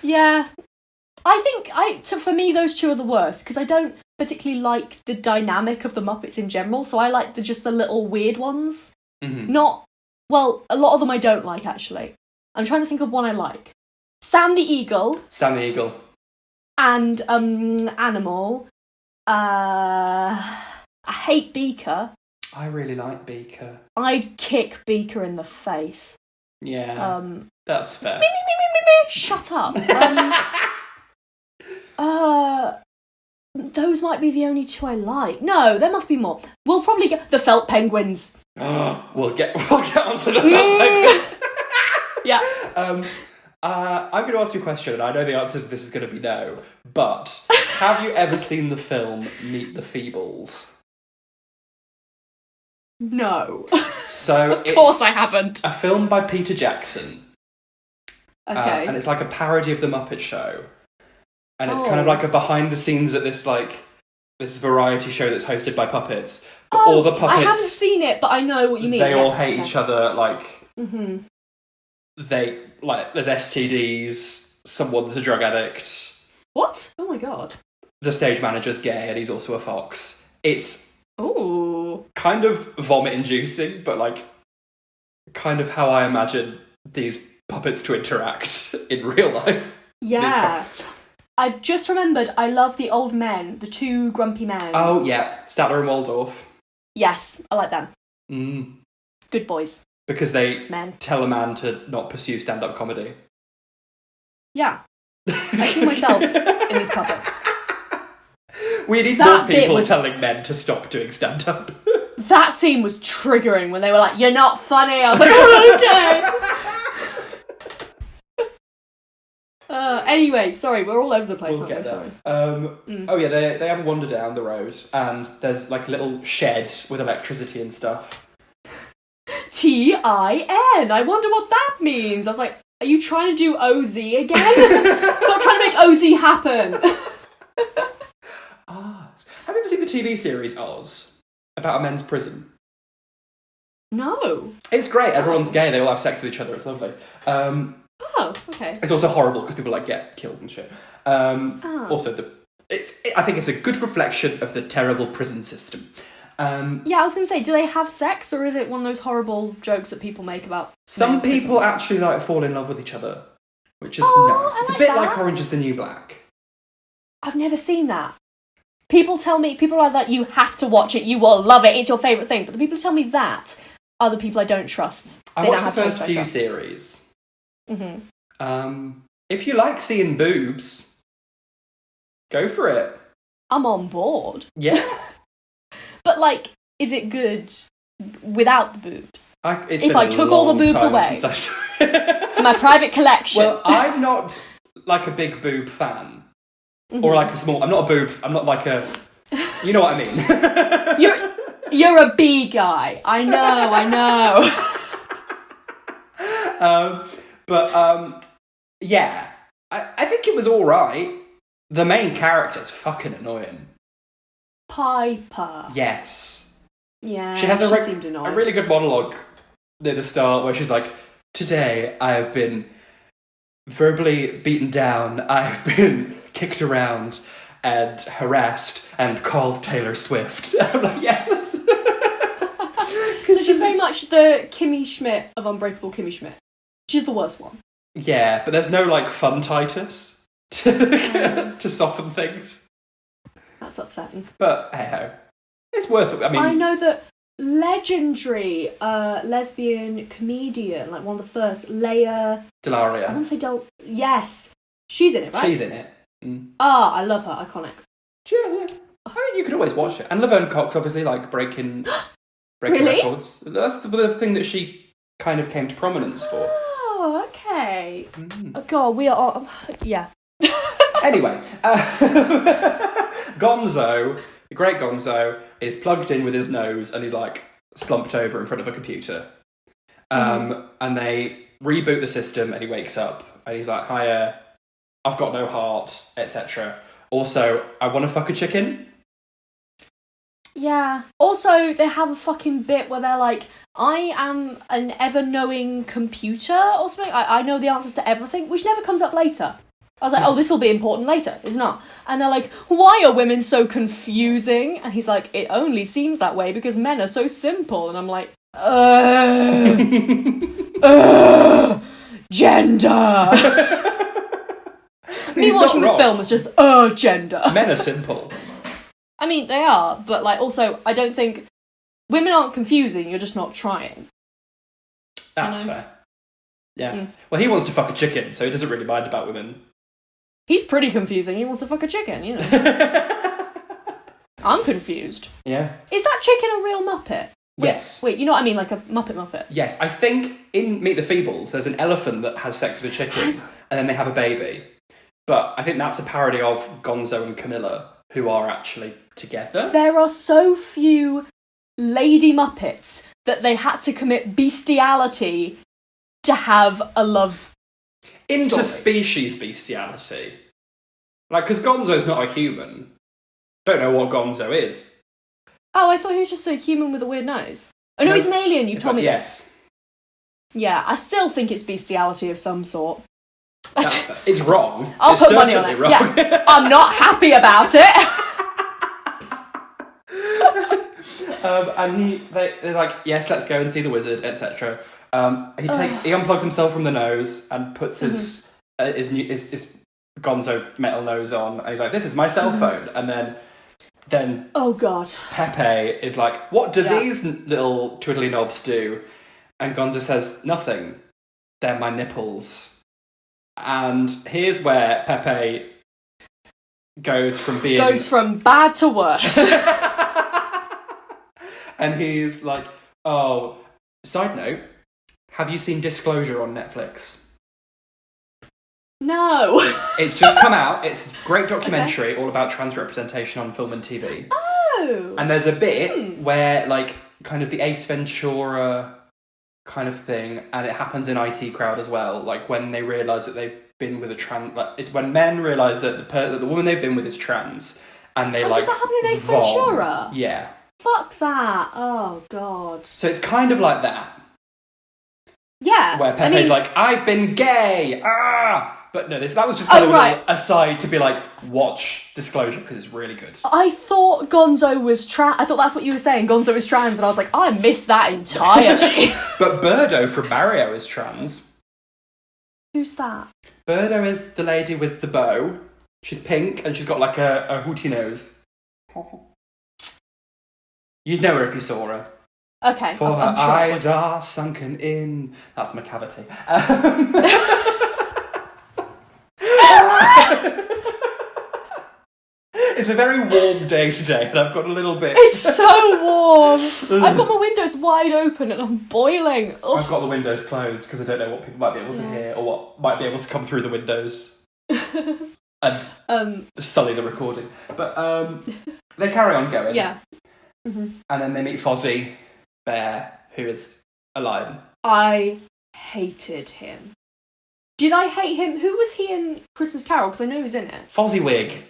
Yeah. I think, for me, those two are the worst, because I don't particularly like the dynamic of the Muppets in general, so I like just the little weird ones. Not... Well, a lot of them I don't like, actually. I'm trying to think of one I like. Sam the Eagle. Sam the Eagle. And Animal. I hate Beaker. I really like Beaker. I'd kick Beaker in the face. Yeah, that's fair. Me. Shut up. Those might be the only two I like. No, there must be more. We'll probably get the Felt Penguins. We'll get onto the Felt Penguins. Yeah. I'm going to ask you a question, and I know the answer to this is going to be no, but have you ever seen the film Meet the Feebles? No. So of course I haven't. A film by Peter Jackson. Okay. And it's like a parody of The Muppet Show. And it's kind of like a behind the scenes at this variety show that's hosted by puppets. But all the puppets... I haven't seen it, but I know what you mean. They all hate each other, like... Mm-hmm. They, like, there's STDs, someone's a drug addict. What? Oh my god. The stage manager's gay and he's also a fox. It's kind of vomit-inducing, but, like, kind of how I imagine these puppets to interact in real life. Yeah. I've just remembered I love the old men, the two grumpy men. Oh, yeah. Statler and Waldorf. Yes, I like them. Good boys. Because they tell a man to not pursue stand-up comedy. Yeah. I see myself in these puppets. We need more people telling men to stop doing stand-up. That scene was triggering when they were like, "You're not funny." I was like, "Oh, okay." Anyway, sorry, we're all over the place. We'll get there. Oh yeah, they have a wander down the road, and there's like a little shed with electricity and stuff. TIN. I wonder what that means. I was like, are you trying to do OZ again? Stop trying to make OZ happen. Have you ever seen the TV series Oz? About a men's prison? No. It's great. Everyone's gay. They all have sex with each other. It's lovely. Okay. It's also horrible because people like get killed and shit. Also, I think it's a good reflection of the terrible prison system. Yeah, I was going to say, do they have sex, or is it one of those horrible jokes that people make about... Some people actually like fall in love with each other, which is nice. It's a bit like Orange is the New Black. I've never seen that. People are like, you have to watch it, you will love it, it's your favourite thing. But the people who tell me that are the people I don't trust. I watched the first few series. Mm-hmm. If you like seeing boobs, go for it. I'm on board. Yeah. But, like, is it good without the boobs? If I took all the boobs away for my private collection. Well, I'm not, like, a big boob fan. Mm-hmm. Or, like, I'm not a boob... I'm not, like, a... You know what I mean? You're a B guy. I know. Yeah. I think it was alright. The main character's fucking annoying. Piper. Yes. Yeah, she has seemed annoying. a really good monologue near the start where she's like, "Today I have been verbally beaten down, I've been kicked around and harassed and called Taylor Swift." I'm like, yes. So she's very much the Kimmy Schmidt of Unbreakable Kimmy Schmidt. She's the worst one. Yeah, but there's no, like, fun Titus to soften things. That's upsetting. But, hey-ho. It's worth it. I know that legendary lesbian comedian, like one of the first, Leia... Delaria. I want to say yes. She's in it, right? She's in it. I love her. Iconic. Yeah. I mean, you could always watch it. And Laverne Cox, obviously, like, breaking Really? records. That's the thing that she kind of came to prominence for. Oh, okay. Oh, God, we are... yeah. Anyway, Gonzo, the great Gonzo, is plugged in with his nose and he's, like, slumped over in front of a computer. And they reboot the system and he wakes up and he's like, hiya, I've got no heart, etc. Also, I want to fuck a chicken. Yeah. Also, they have a fucking bit where they're like, I am an ever-knowing computer or something. I know the answers to everything, which never comes up later. I was like, oh, this will be important later. It's not. And they're like, why are women so confusing? And he's like, it only seems that way because men are so simple. And I'm like, gender. Me watching this film was just, gender. Men are simple. I mean, they are, but, like, also, I don't think... Women aren't confusing, you're just not trying. That's fair. Yeah. Well, he wants to fuck a chicken, so he doesn't really mind about women. He's pretty confusing, he wants to fuck a chicken, you know. I'm confused. Yeah. Is that chicken a real Muppet? Yes. Wait, you know what I mean? Like a Muppet? Yes, I think in Meet the Feebles, there's an elephant that has sex with a chicken, and then they have a baby. But I think that's a parody of Gonzo and Camilla, who are actually together. There are so few lady Muppets that they had to commit bestiality to have a love interspecies bestiality. Like, because Gonzo's not a human. Don't know what Gonzo is. Oh, I thought he was just a human with a weird nose. Oh no, he's an alien, you've told me this. Yeah, I still think it's bestiality of some sort. It's wrong. I'll put money on it. Wrong. Yeah, I'm not happy about it. And they're like, yes, let's go and see the wizard, etc. He unplugged himself from the nose and puts his Gonzo metal nose on, and he's like, this is my cell phone. And then oh god, Pepe is like, what do these little twiddly knobs do? And Gonzo says, nothing. They're my nipples. And here's where Pepe goes from bad to worse. And he's like, oh, side note, have you seen Disclosure on Netflix? No. It's just come out. It's a great documentary all about trans representation on film and TV. Oh. And there's a bit where, like, kind of the Ace Ventura kind of thing, and it happens in IT Crowd as well, like when they realise that they've been with a trans... Like, it's when men realise that the woman they've been with is trans, and they, does that happen in Ace Ventura? Yeah. Fuck that. Oh, God. So it's kind of like that. Yeah. Where Pepe's like, I've been gay! Ah! But no, that was just kind of an aside to be like, watch Disclosure, because it's really good. I thought Gonzo was trans. I thought that's what you were saying, Gonzo is trans, and I was like, I missed that entirely. But Birdo from Mario is trans. Who's that? Birdo is the lady with the bow. She's pink, and she's got like a hooty nose. You'd know her if you saw her. Okay. For her eyes are sunken in... That's my cavity. It's a very warm day today, and I've got a little bit... It's so warm! I've got my windows wide open, and I'm boiling. Ugh. I've got the windows closed, because I don't know what people might be able to hear, or what might be able to come through the windows. And sully the recording. But they carry on going. Yeah. And then they meet Fozzie Bear, who is a lion. I hated him. Did I hate him? Who was he in Christmas Carol? Because I know he was in it. Fozziewig.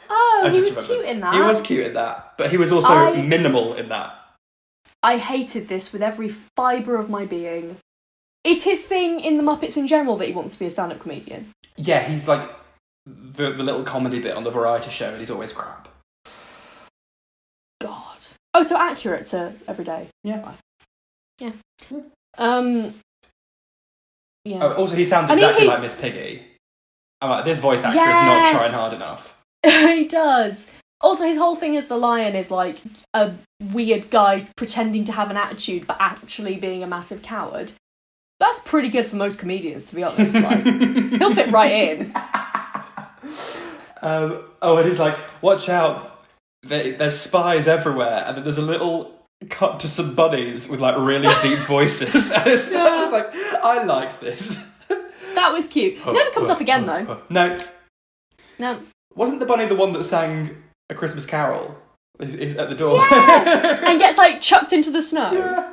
Oh, he was cute in that. He was cute in that, but he was also minimal in that. I hated this with every fibre of my being. Is his thing in the Muppets in general that he wants to be a stand-up comedian? Yeah, he's like the little comedy bit on the variety show, and he's always crap. God. Oh, so accurate to everyday. Yeah. Yeah. Yeah. Oh, also, he sounds exactly like Miss Piggy. I'm like, this voice actor is not trying hard enough. He does. Also, his whole thing as the lion is like a weird guy pretending to have an attitude, but actually being a massive coward. That's pretty good for most comedians, to be honest. Like, he'll fit right in. And he's like, watch out, there's spies everywhere. And then there's a little cut to some bunnies with like really deep voices. And it's like, I like this. That was cute. It never comes up again, though. No. Wasn't the bunny the one that sang A Christmas Carol? He's at the door. Yeah. And gets like chucked into the snow.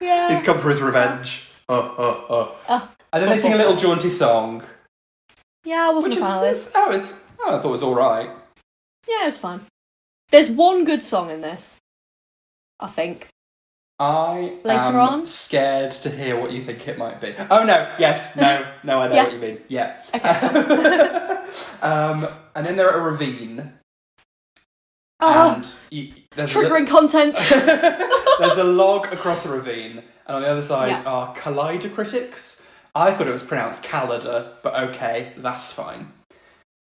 Yeah. He's come for his revenge. And then they sing a little jaunty song. Yeah, I wasn't a fan of this. I thought it was alright. Yeah, it was fine. There's one good song in this, I think. I Later am on? scared to hear what you think it might be. Oh, no. Yes. No, I know what you mean. Yeah. Okay. And then they're at a ravine. Oh, there's triggering content. There's a log across a ravine, and on the other side are kaleidocritics. I thought it was pronounced Calendar, but okay, that's fine.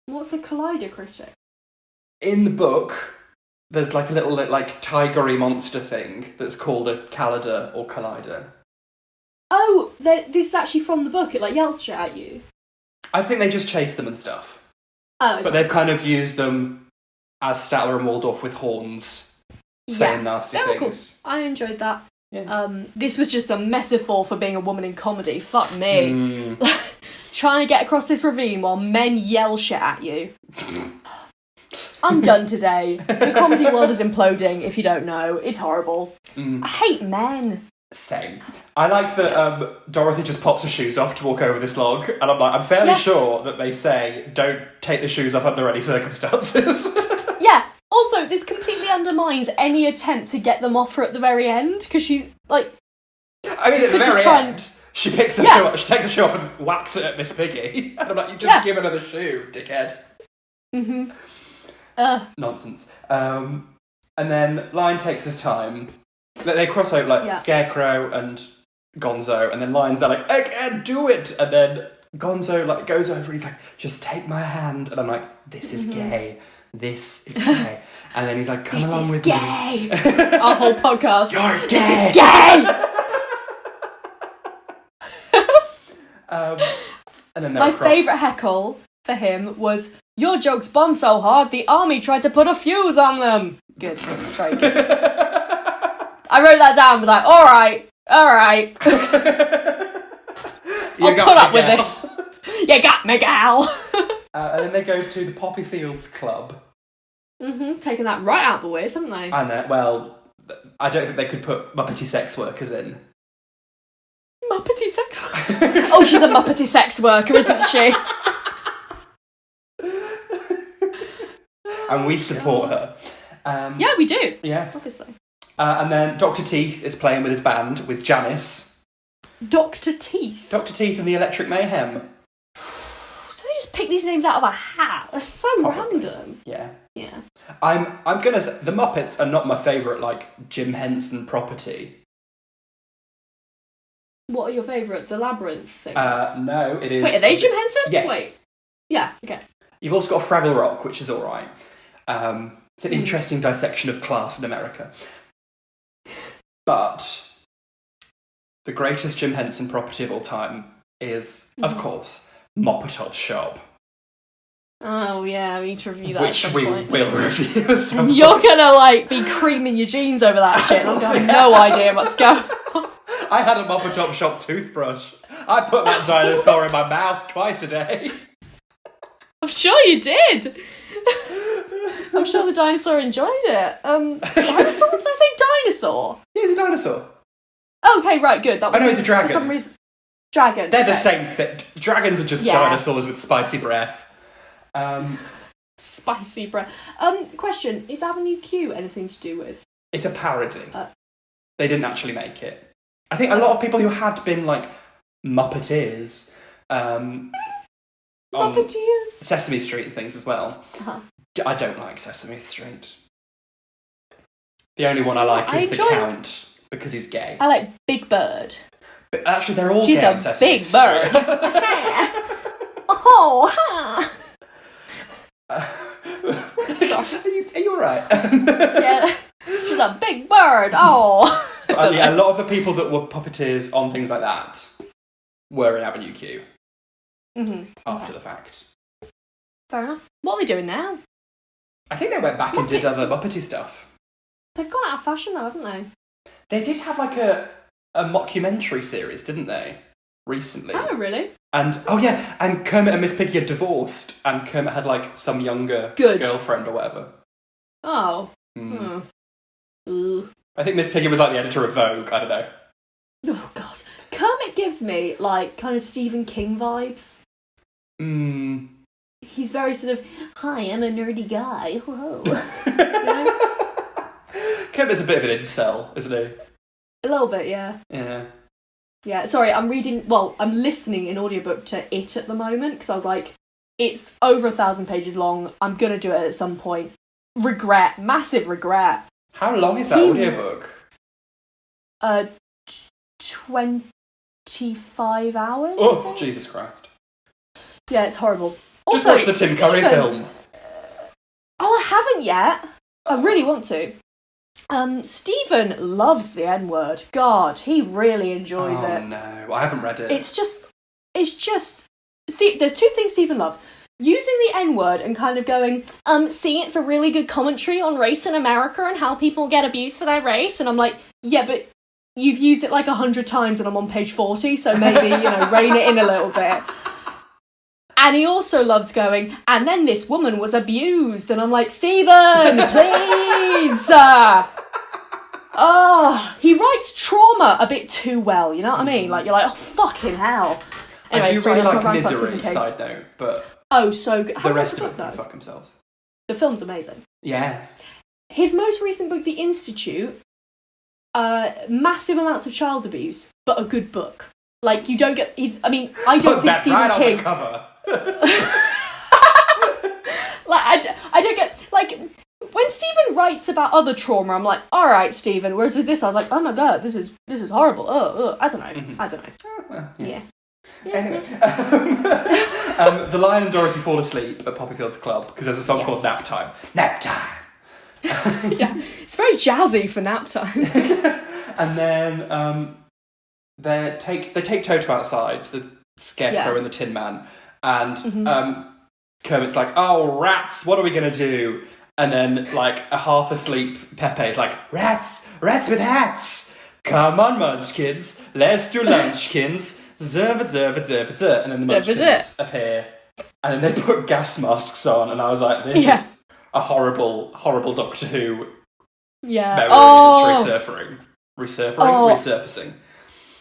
What's a kaleidocritic? In the book, there's like a little like tigery monster thing that's called a Calendar or Collider. Oh, this is actually from the book. It like yells shit at you. I think they just chase them and stuff. Oh, okay. But they've kind of used them as Statler and Waldorf with horns, saying nasty things. Cool. I enjoyed that. Yeah. This was just a metaphor for being a woman in comedy. Fuck me. Trying to get across this ravine while men yell shit at you. I'm done today. The comedy world is imploding, if you don't know. It's horrible. I hate men. Same. I like that Dorothy just pops her shoes off to walk over this log, and I'm fairly sure that they say, don't take the shoes off under any circumstances. Yeah. Also, this completely undermines any attempt to get them off her at the very end, because she's, like... I mean, at the very end, she picks her shoe up, she takes her shoe off and whacks it at Miss Piggy. And I'm like, you just give another shoe, dickhead. Nonsense. And then Lion takes his time. They cross over, like, Scarecrow and Gonzo, and then Lion's there like, I can't do it! And then Gonzo, like, goes over and he's like, just take my hand. And I'm like, this is gay. This is gay. And then he's like, come along with me. This is gay! Our whole podcast. You're gay! This is gay! And then my favourite heckle for him was, your jokes bomb so hard, the army tried to put a fuse on them. Good. Very good. I wrote that down and was like, alright. I'll put up with this. You got me, gal. And then they go to the Poppy Fields Club. Taking that right out the ways, haven't they? And well, I don't think they could put Muppety sex workers in. Muppety sex worker? Oh, she's a Muppety sex worker, isn't she? And we support her. Yeah, we do. Yeah. Obviously. And then Dr. Teeth is playing with his band with Janice. Dr. Teeth? Dr. Teeth and the Electric Mayhem. Do they just pick these names out of a hat? They're so random. Yeah. Yeah. I'm gonna say the Muppets are not my favourite, like, Jim Henson property. What are your favourite? The Labyrinth things? No, it is... Wait, are they Jim Henson? Yes. Wait. Yeah, okay. You've also got Fraggle Rock, which is alright. It's an interesting dissection of class in America. But the greatest Jim Henson property of all time is, of course, Muppet's Shop. Oh, yeah, we need to review that which at some we point. will review at some You're point. gonna, like, be creaming your jeans over that shit, and I'm gonna have no idea what's going on. I had a Muppet Shop toothbrush. I put that dinosaur in my mouth twice a day. I'm sure you did. I'm sure the dinosaur enjoyed it. Dinosaur? Did I say dinosaur? Yeah, he's a dinosaur. Okay, right, good. That was no, he's a dragon. For some reason. Dragon. They're the same thing. Dragons are just Yeah. dinosaurs with spicy breath. Spicy breath. Question, is Avenue Q anything to do with? It's a parody. They didn't actually make it. I think a lot of people who had been, like, Muppeteers, Muppeteers? Sesame Street and things as well. Uh-huh. I don't like Sesame Street. The only one I like is the Count, because he's gay. I like Big Bird. But actually, they're all She's gay on a Sesame big Street. bird. Oh, ha! Sorry. Are you alright? Yeah, she's a big bird. Oh. Yeah, a lot of the people that were puppeteers on things like that were in Avenue Q after the fact. Fair enough. What are they doing now? I think they went back and did Muppets. other Muppety stuff. They've gone out of fashion though, haven't they? They did have like a mockumentary series, didn't they? Recently. Oh, really? And, and Kermit and Miss Piggy are divorced, and Kermit had like some younger girlfriend or whatever. Oh. I think Miss Piggy was like the editor of Vogue, I don't know. Oh, God. Kermit gives me, like, kind of Stephen King vibes. He's very sort of, hi, I'm a nerdy guy. Whoa. You know? Kermit's a bit of an incel, isn't he? A little bit, yeah. Yeah. Yeah, sorry, I'm listening in audiobook to it at the moment, because I was like, it's over 1,000 pages long, I'm going to do it at some point. Regret, massive regret. How long is that audiobook? 25 hours, Oh, I think. Jesus Christ. Yeah, it's horrible. Just Also, watch the Tim Curry film. Oh, I haven't yet. I really want to. Stephen loves the N-word. God, he really enjoys it. Oh no, I haven't read it. It's just. See, there's two things Stephen loves. Using the N-word and kind of going, see, it's a really good commentary on race in America and how people get abused for their race. And I'm like, yeah, but you've used it like 100 times and I'm on page 40, so maybe, rein it in a little bit. And he also loves going, and then this woman was abused. And I'm like, Stephen, please! He writes trauma a bit too well, you know what I mean? Like, you're like, oh, fucking hell. Anyway, I do sorry, really that's my like rant about Misery, Stephen King. side note, but Oh, so good. the rest of it can fuck themselves. The film's amazing. Yes. His most recent book, The Institute, massive amounts of child abuse, but a good book. Like, you don't get... I don't think Stephen King... On the cover. Like, I don't get... Like, when Stephen writes about other trauma, I'm like, all right, Stephen. Whereas with this, I was like, oh my God, this is horrible. I don't know. Mm-hmm. I don't know. Oh, well, Yeah. Anyway, the Lion and Dorothy fall asleep at Poppyfield's club because there's a song called Nap Time. Nap Time! Yeah, it's very jazzy for nap time. And then they take Toto outside, the Scarecrow and the Tin Man, and Kermit's like, oh, rats, what are we going to do? And then, like, a half-asleep Pepe's like, rats with hats! Come on, Munchkins, let's do Lunchkins. Zerva. And then the Munchkins appear. And then they put gas masks on, and I was like, this is a horrible, horrible Doctor Who memory. It's resurfacing.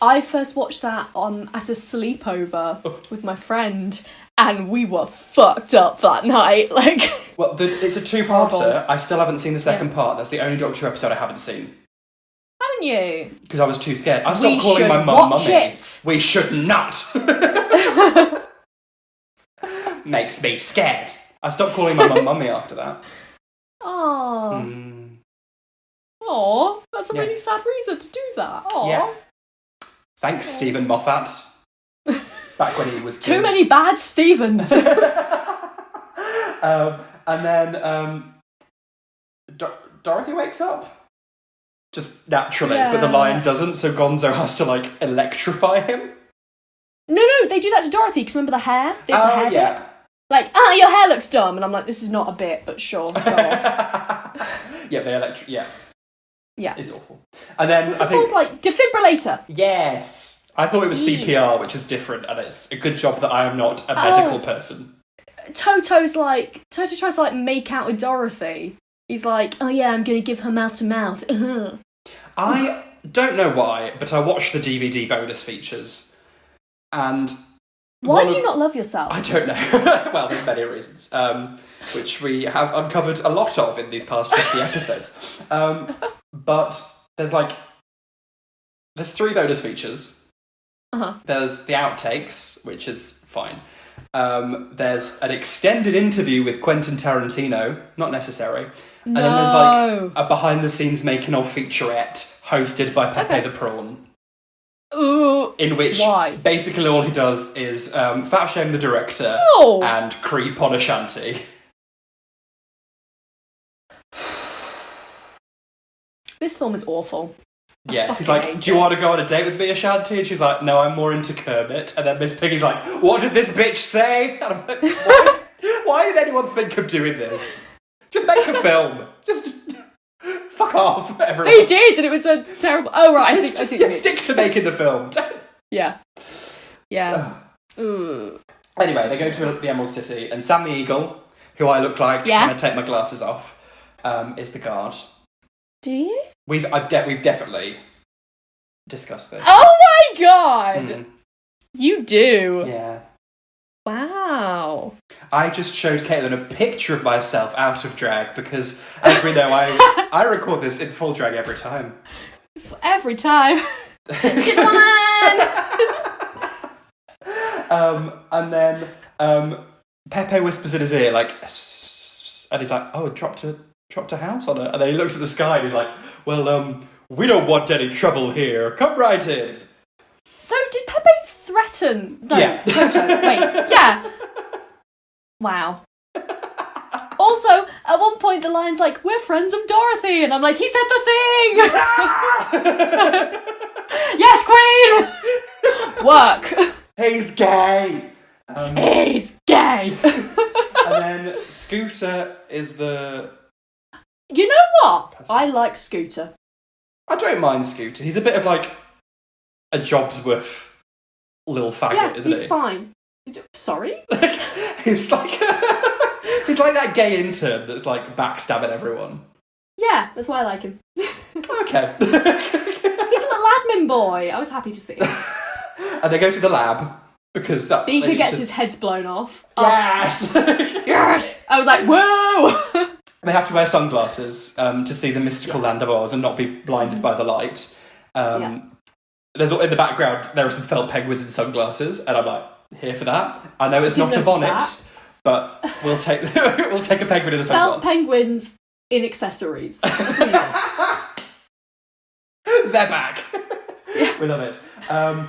I first watched that at a sleepover with my friend, and we were fucked up that night. Like, well, it's a two-parter. I still haven't seen the second part. That's the only Doctor Who episode I haven't seen. Haven't you? Because I was too scared. I stopped calling my mum Mummy. It. We should not. Makes me scared. I stopped calling my mum Mummy after that. Oh. Oh, that's a really sad reason to do that. Oh. Yeah. Thanks, Stephen Moffat. Back when he was too many bad Stephens. And then Dorothy wakes up. Just naturally, but the lion doesn't, so Gonzo has to, like, electrify him. No, they do that to Dorothy, because remember the hair? They have the hair bit. Like, your hair looks dumb, and I'm like, this is not a bit, but sure, go off. Yeah. It's awful. And then what's it called? Like, defibrillator. Yes. I thought it was CPR, which is different, and it's a good job that I am not a medical person. Toto tries to, like, make out with Dorothy. He's like, oh yeah, I'm going to give her mouth to mouth. I don't know why, but I watched the DVD bonus features, and... Why do you not love yourself? I don't know. Well, there's many reasons, which we have uncovered a lot of in these past 50 episodes. But there's 3 bonus features. There's the outtakes, which is fine. There's an extended interview with Quentin Tarantino, not necessary. And then there's a behind-the-scenes making-of featurette hosted by Pepe the Prawn. Ooh, in which basically all he does is fat shame the director and creep on Ashanti. This film is awful. Yeah, he's like, do you want to go on a date with me, Ashanti? And she's like, no, I'm more into Kermit. And then Miss Piggy's like, what did this bitch say? And I'm like, why Why did anyone think of doing this? Just make a film. Just fuck off, everyone. They did, and it was a terrible... Oh, right, I think... Just I see stick to making the film. Yeah. Ooh. Anyway, they go to the Emerald City, and Sam the Eagle, who I look like when I take my glasses off, is the guard. Do you? We've definitely discussed this. Oh my god! You do? Yeah. Wow. I just showed Caitlin a picture of myself out of drag because, as we know, I record this in full drag every time. Every time. She's a woman! And then Pepe whispers in his ear, like, and he's like, oh, dropped a house on her. And then he looks at the sky and he's like, well, we don't want any trouble here. Come right in. So did Pepe threaten? No, yeah. Toto. Wait, yeah. Wow. Also, at one point the line's like, we're friends of Dorothy, and I'm like, he said the thing! Yes, Queen! Work. He's gay! He's gay! And then Scooter is the... You know what? I like Scooter. I don't mind Scooter. He's a bit of like a Jobsworth little faggot, isn't he? Yeah, he's fine. Sorry? He's like he's like that gay intern that's like backstabbing everyone. Yeah, that's why I like him. Okay. He's a little admin boy. I was happy to see him. And they go to the lab because that Beaker gets his head blown off. Yes! Yes! I was like, whoa! They have to wear sunglasses to see the mystical land of Oz and not be blinded by the light. There's in the background there are some felt penguins in sunglasses, and I'm like, here for that. I know it's not a bonnet, but we'll take a penguin in a sunglasses. Felt penguins in accessories. That's what you want. They're back. Yeah. We love it. And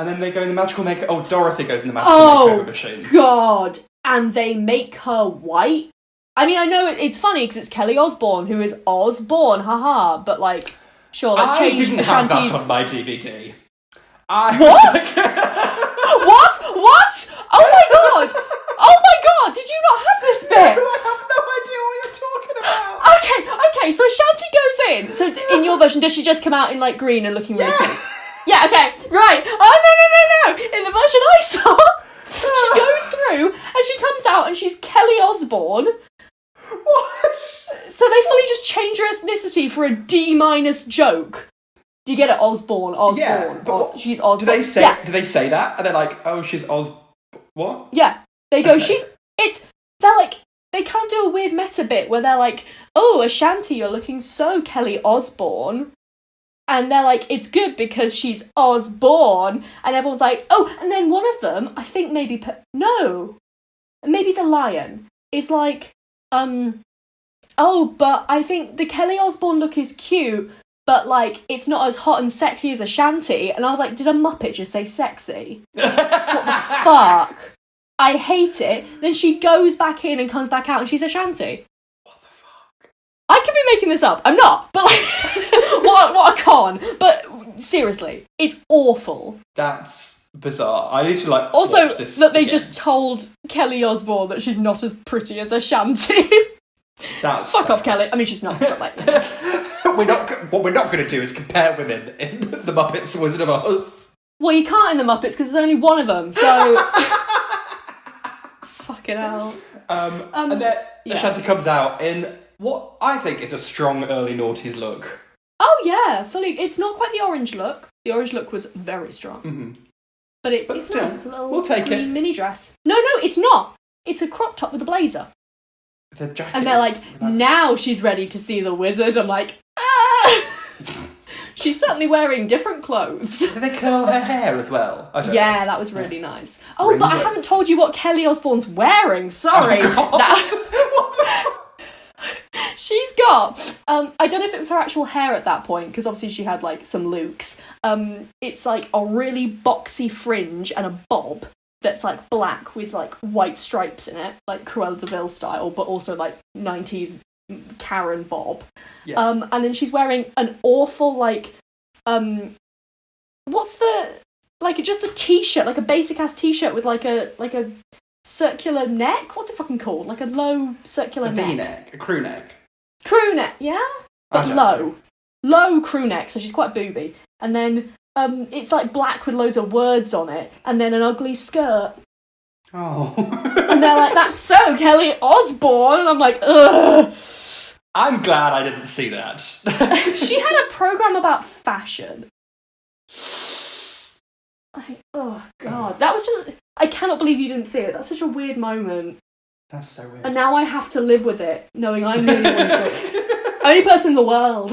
then they go in the magical makeover. Oh, Dorothy goes in the magical makeover machine. God! And they make her white. I mean, I know it's funny because it's Kelly Osbourne who is Osborne, haha. But like, sure, let's change I didn't Ashanti's. have that on my DVD. What? What? Oh my god! Oh my god! Did you not have this bit? I have no idea what you're talking about. Okay. So Ashanti goes in. So in your version, does she just come out in like green and looking really cute? Yeah. Okay. Right. Oh no! In the version I saw, she goes through and she comes out and she's Kelly Osbourne. What? So they fully just change her ethnicity for a D- joke. Do you get it? Osborne. Yeah, but she's Osborne. Do they say? Yeah. Do they say that? And they're like, oh, she's what? Yeah. They go. Okay. They're like. They kind of do a weird meta bit where they're like, oh, Ashanti, you're looking so Kelly Osbourne. And they're like, it's good because she's Osborne. And everyone's like, oh, and then one of them, I think maybe the lion is like, oh, but I think the Kelly Osbourne look is cute, but like, it's not as hot and sexy as Ashanti. And I was like, did a Muppet just say sexy? What the fuck? I hate it. Then she goes back in and comes back out and she's Ashanti. What the fuck? I could be making this up. I'm not. But like, what a con. But seriously, it's awful. That's bizarre. I need to like also watch this that they again. just told Kelly Osbourne that she's not as pretty as Ashanti. That's fuck off, Kelly. I mean, she's not. But like, what we're not going to do is compare women in the Muppets Wizard of Oz. Well, you can't in the Muppets because there's only one of them. So. Fucking hell. And then Ashanti comes out in what I think is a strong early noughties look. Oh yeah, fully. It's not quite the orange look. The orange look was very strong. Mm-hmm. But it's still, nice. It's a little we'll take it. mini dress. No, it's not. It's a crop top with a blazer. The jacket. And they're like, now she's ready to see the wizard. I'm like, ah. She's certainly wearing different clothes. Did they curl her hair as well? I don't know. That was really nice. Oh, but I haven't told you what Kelly Osbourne's wearing. Sorry. Oh, She's got, I don't know if it was her actual hair at that point, because obviously she had, like, some looks. It's, like, a really boxy fringe and a bob that's, like, black with, like, white stripes in it, like Cruella de Vil style, but also, like, 90s Karen bob. Yeah. And then she's wearing an awful, like, what's the, like, just a t-shirt, like a basic-ass t-shirt with, like a circular neck. What's it fucking called? Like a low circular neck. A V-neck, a crew neck. Crew neck, yeah? But low crew neck, so she's quite booby. And then it's like black with loads of words on it, and then an ugly skirt. Oh. And they're like, that's so Kelly Osbourne. And I'm like, ugh. I'm glad I didn't see that. She had a programme about fashion. Oh, God. That was just... I cannot believe you didn't see it. That's such a weird moment. That's so weird. And now I have to live with it, knowing I'm the only one who saw it. Only person in the world.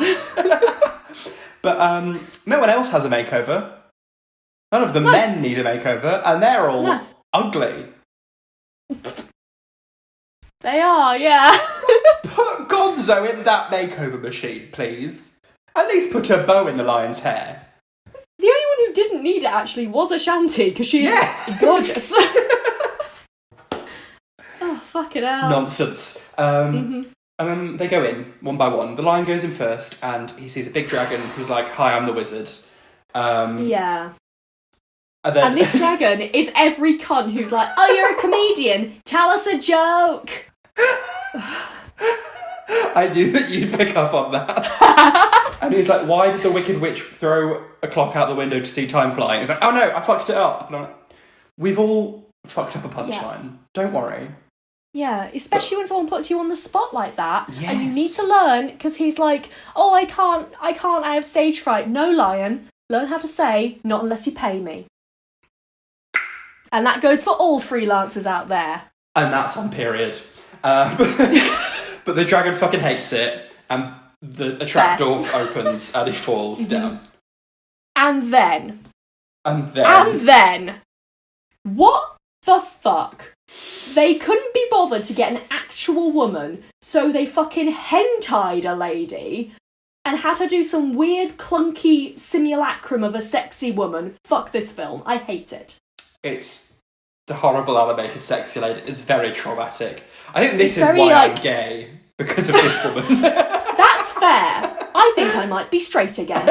But no one else has a makeover. None of the men need a makeover, and they're all ugly. They are, yeah. Put Gonzo in that makeover machine, please. At least put a bow in the lion's hair. The only one who didn't need it, actually, was Ashanti, because she's gorgeous. Oh, fucking hell. Nonsense. And then they go in, one by one. The lion goes in first, and he sees a big dragon who's like, hi, I'm the wizard. Yeah. And this dragon is every cunt who's like, oh, you're a comedian, tell us a joke. I knew that you'd pick up on that. And he's like, why did the Wicked Witch throw a clock out the window to see time flying? He's like, oh no, I fucked it up. And I'm like, we've all fucked up a punchline. Yeah. Don't worry. Yeah, especially when someone puts you on the spot like that. Yes. And you need to learn, because he's like, oh, I can't, I have stage fright. No, lion, learn how to say, not unless you pay me. And that goes for all freelancers out there. And that's on period. But the dragon fucking hates it, and the trapdoor opens and he falls down. And then, what the fuck? They couldn't be bothered to get an actual woman, so they fucking hen-tied a lady and had her do some weird, clunky simulacrum of a sexy woman. Fuck this film. I hate it. It's the horrible animated sexy lady. It's very traumatic. I think this is why I'm gay, because of this woman. That's fair. I think I might be straight again.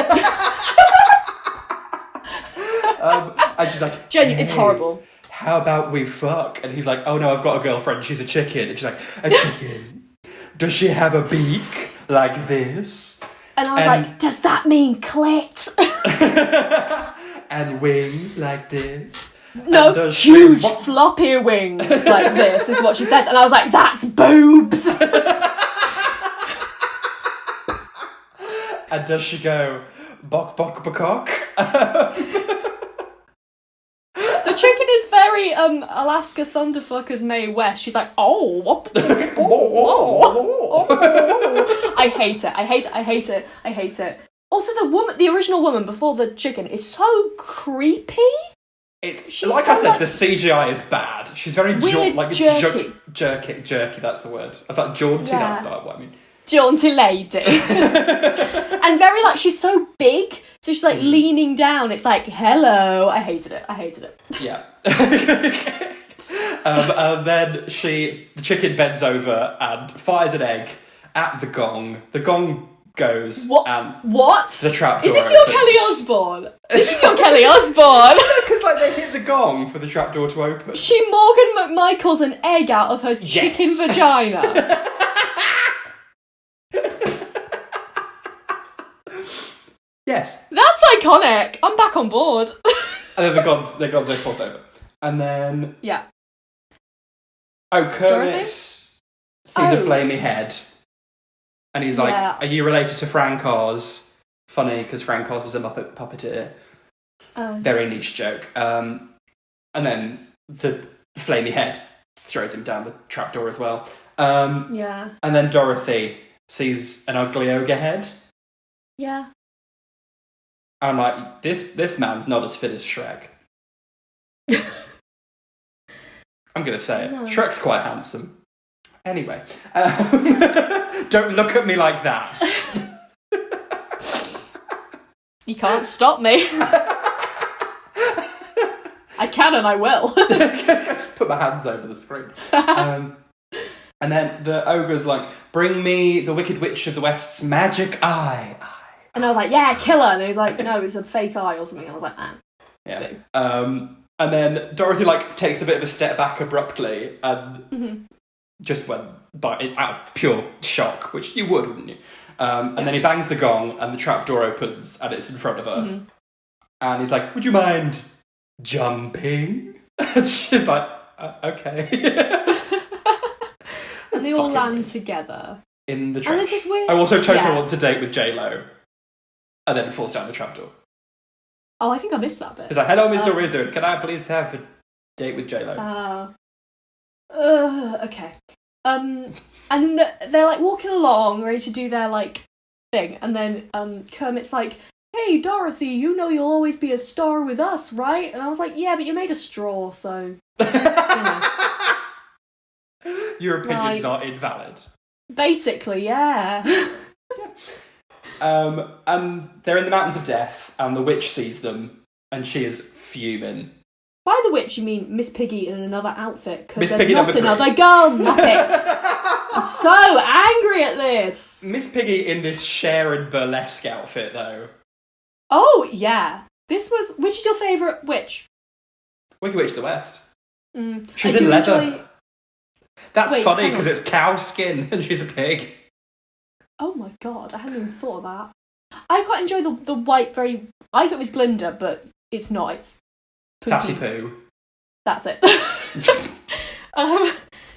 I just like... Genuinely, it's horrible. How about we fuck? And he's like, oh no, I've got a girlfriend, she's a chicken. And she's like, a chicken? Does she have a beak like this? And I was like, does that mean clit? And wings like this? No, huge floppy wings like this is what she says. And I was like, that's boobs. And does she go, bok bok bakok? The chicken is very Alaska Thunderfuckers Mae West. She's like, oh. I hate it. Also, the original woman before the chicken is so creepy. She's like so I said, the CGI is bad. She's very jerky. Jerky, that's the word. I was like, jaunty, that's not what I mean. Jaunty lady. And very she's so big, so she's leaning down. It's like, hello. I hated it. Yeah. And then the chicken bends over and fires an egg at the gong. The gong goes and what? The trapdoor Is this your opens. Kelly Osbourne? This is your Kelly Osbourne. Because they hit the gong for the trapdoor to open. She Morgan McMichaels an egg out of her chicken vagina. Yes. That's iconic. I'm back on board. And then the gonzo falls over. And then... Yeah. Oh, Kermit sees a flamey head. And he's like, are you related to Frank Oz? Funny, because Frank Oz was a Muppet puppeteer. Very niche joke. And then the flamey head throws him down the trapdoor as well. And then Dorothy sees an ugly ogre head. Yeah. I'm like, this man's not as fit as Shrek. I'm going to say it. No. Shrek's quite handsome. Anyway. Don't look at me like that. You can't stop me. I can and I will. Just put my hands over the screen. And then the ogre's like, bring me the Wicked Witch of the West's magic eye. And I was like, yeah, kill her. And he was like, no, it's a fake eye or something. And I was like, Yeah. And And then Dorothy, like, takes a bit of a step back abruptly and just went out of pure shock, which you would, wouldn't you? And then he bangs the gong and the trap door opens and it's in front of her. And he's like, would you mind jumping? And she's like, okay. And they all land together. In the trash. And this is weird. Oh, also Toto wants a date with J-Lo. And then falls down the trapdoor. Oh, I think I missed that bit. He's like, hello, Mr. Wizard. Can I please have a date with J-Lo? Okay. And they're like walking along, ready to do their like thing. And then Kermit's like, hey, Dorothy, you know you'll always be a star with us, right? And I was like, yeah, but you made a straw, so... you know. Your opinions are invalid. Basically, yeah. And they're in the Mountains of Death, and the witch sees them, and she is fuming. By the witch, you mean Miss Piggy in another outfit, because there's Piggy not another girl Muppet. I'm so angry at this. Miss Piggy in this Cher and burlesque outfit, though. Oh, yeah. Which is your favourite witch? Wicked Witch of the West. She's in leather. That's funny, because it's cow skin, and she's a pig. Oh my god, I hadn't even thought of that. I quite enjoy the white, very... I thought it was Glinda, but it's not. It's Tatty Poo. That's it.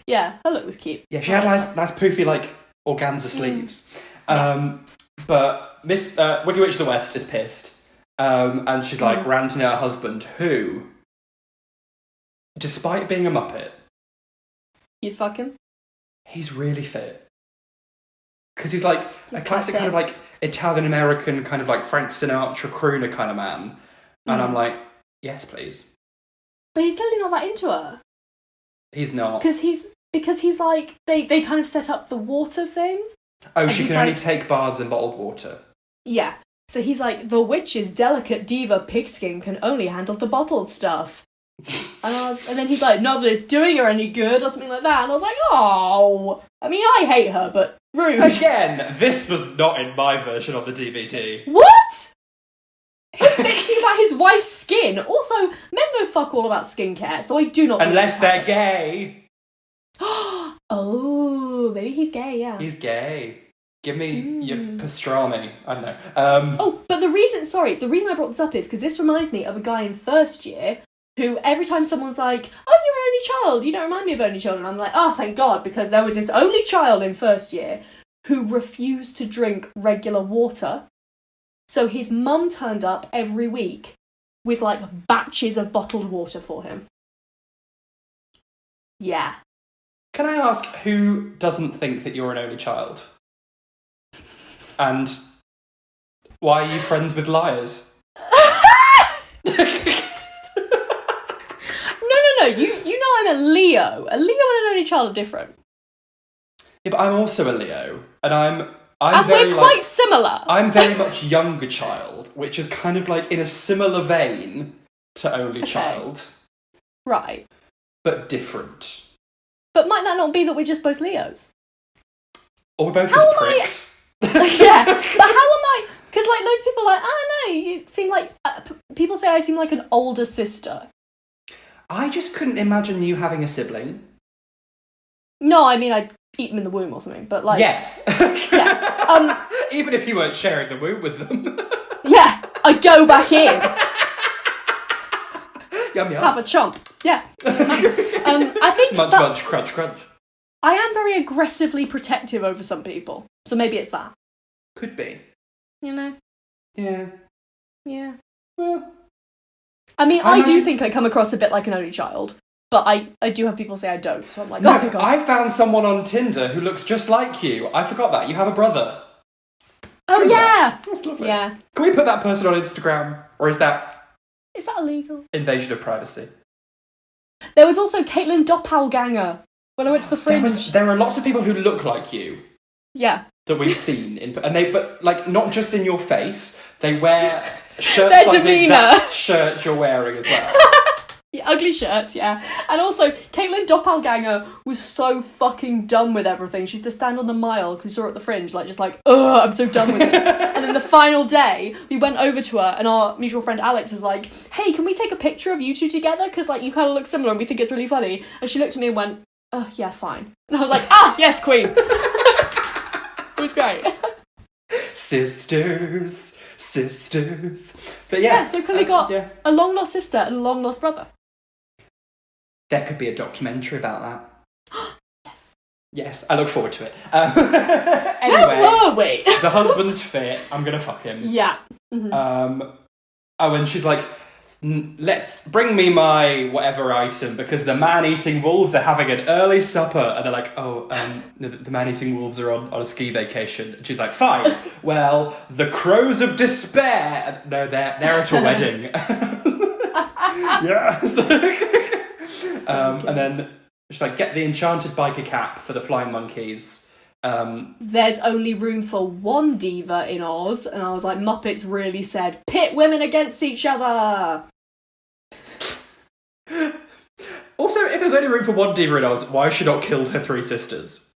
Yeah, her look was cute. Yeah, she had nice poofy, like, organza sleeves. But Miss Wicked Witch of the West is pissed. And she's, like, ranting at her husband, who, despite being a Muppet... You fuck him? He's really fit. Because he's like a classic kind of like Italian-American kind of like Frank Sinatra crooner kind of man. And I'm like, yes, please. But he's clearly not that into her. He's not. Because he's like, they kind of set up the water thing. Oh, she can only take baths in bottled water. Yeah. So he's like, the witch's delicate diva pigskin can only handle the bottled stuff. And then he's like, not that it's doing her any good or something like that. And I was like, oh. I mean, I hate her, but rude. Again, this was not in my version of the DVD. What? Him bitching about his wife's skin. Also, men know fuck all about skincare, so I do not... Unless they're gay. Oh, maybe he's gay, yeah. He's gay. Give me your pastrami. I don't know. But the reason I brought this up is because this reminds me of a guy in first year who every time someone's like, oh, you're an only child, you don't remind me of only children, I'm like, oh, thank God, because there was this only child in first year who refused to drink regular water. So his mum turned up every week with, like, batches of bottled water for him. Yeah. Can I ask who doesn't think that you're an only child? And why are you friends with liars? No, you know I'm a Leo. A Leo and an only child are different. Yeah, but I'm also a Leo, and I'm and very, we're quite similar. I'm very much younger child, which is kind of like in a similar vein to only child. Right. But different. But might that not be that we're just both Leos? Or we're both just pricks. Yeah, but how am I... Because, like, those people are like, oh, no, you seem like... people say I seem like an older sister. I just couldn't imagine you having a sibling. No, I mean, I'd eat them in the womb or something, but, like... Yeah. Yeah. Even if you weren't sharing the womb with them. Yeah, I'd go back in. Yum, yum. Have a chomp. Yeah. I think... Munch, munch, crunch, crunch. I am very aggressively protective over some people, so maybe it's that. Could be. You know? Yeah. Yeah. Well... I mean, I do think I come across a bit like an only child, but I do have people say I don't, so I'm like, oh, thank God. I found someone on Tinder who looks just like you. I forgot that. You have a brother. Oh, yeah. That's lovely. Yeah. Can we put that person on Instagram? Or is that... Is that illegal? Invasion of privacy. There was also Caitlin Doppelganger when I went to the Fringe. There are lots of people who look like you. Yeah. That we've seen. But like, not just in your face. They wear... shirts Their like demeanour. the exact shirt you're wearing as well. Ugly shirts, yeah. And also, Caitlin Doppelganger was so fucking done with everything. She used to stand on the mile, because we saw her at the Fringe, like, just like, ugh, I'm so done with this. And then the final day, we went over to her, and our mutual friend Alex was like, hey, can we take a picture of you two together? Because, like, you kind of look similar, and we think it's really funny. And she looked at me and went, oh, yeah, fine. And I was like, yes, queen. It was great. Sisters. But yeah. So clearly got a long-lost sister and a long-lost brother. There could be a documentary about that. Yes. Yes, I look forward to it. Anyway, where were we? The husband's fit. I'm gonna fuck him. Yeah. Mm-hmm. And she's like, let's bring me my whatever item because the man-eating wolves are having an early supper. And they're like, the man-eating wolves are on a ski vacation. And she's like, fine. Well, the crows of despair. No, they're at a wedding. Yeah. And then she's like, get the enchanted biker cap for the flying monkeys. There's only room for one diva in Oz, and I was like, Muppets really said, pit women against each other. Also, if there's only room for one diva in Oz, why has she not killed her three sisters?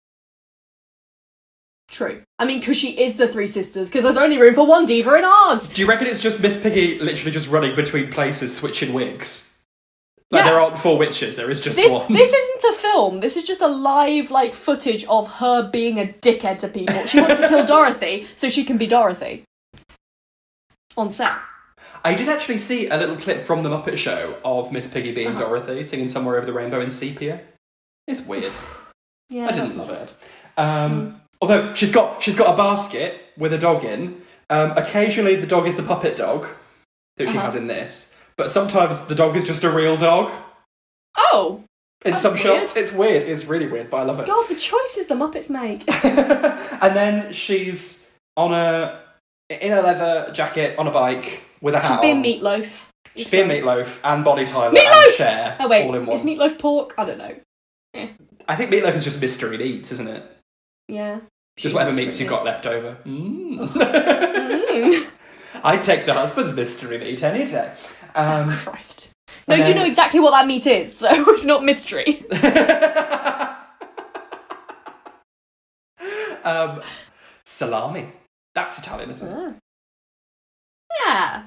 True. I mean, because she is the three sisters, because there's only room for one diva in Oz. Do you reckon it's just Miss Piggy literally just running between places, switching wigs? Like, there aren't four witches, there is just one. This isn't a film, this is just a live, footage of her being a dickhead to people. She wants to kill Dorothy, so she can be Dorothy. On set. I did actually see a little clip from The Muppet Show of Miss Piggy being Dorothy, singing Somewhere Over the Rainbow in sepia. It's weird. Yeah, I didn't love it. Although, she's got a basket with a dog in. Occasionally, the dog is the puppet dog that she has in this. But sometimes the dog is just a real dog. Oh! In some shots. It's weird. It's really weird, but I love it. God, the choices the Muppets make. And then she's in a leather jacket on a bike with a hat She's being Meatloaf. She's being Meatloaf and Bonnie Tyler Meatloaf! and Cher Oh wait, all in one. is Meatloaf pork? I don't know. I think Meatloaf is just mystery meats, isn't it? Yeah. Just whatever meats you've got left over. I'd take the husband's mystery meat any day. Christ. No, you know exactly what that meat is, so it's not mystery. Salami. That's Italian, isn't it? Yeah.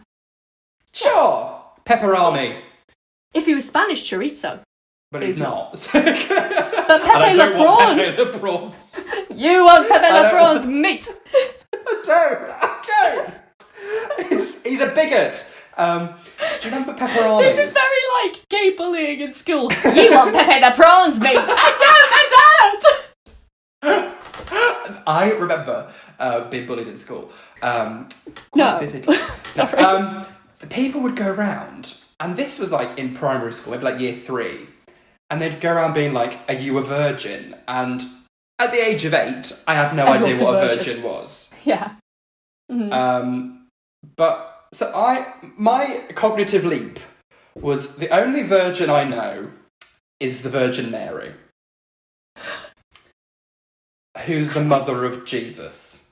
Sure. Pepperoni. If he was Spanish, chorizo. But he's not. But Pepe Le Prawn. Pepe Le Prawns. You want Pepe Le Prawn's meat. I don't. He's a bigot. Do you remember pepperonis? This is very gay bullying in school. You want Pepe Le Prawn's meat. I don't. I remember being bullied in school. No. Vividly. Sorry. People would go around, and this was in primary school, maybe year 3, and they'd go around being like, are you a virgin? And at the age of 8, I had no idea what a virgin was. Yeah. Mm-hmm. But so my cognitive leap was the only virgin I know is the Virgin Mary, who's the mother of Jesus.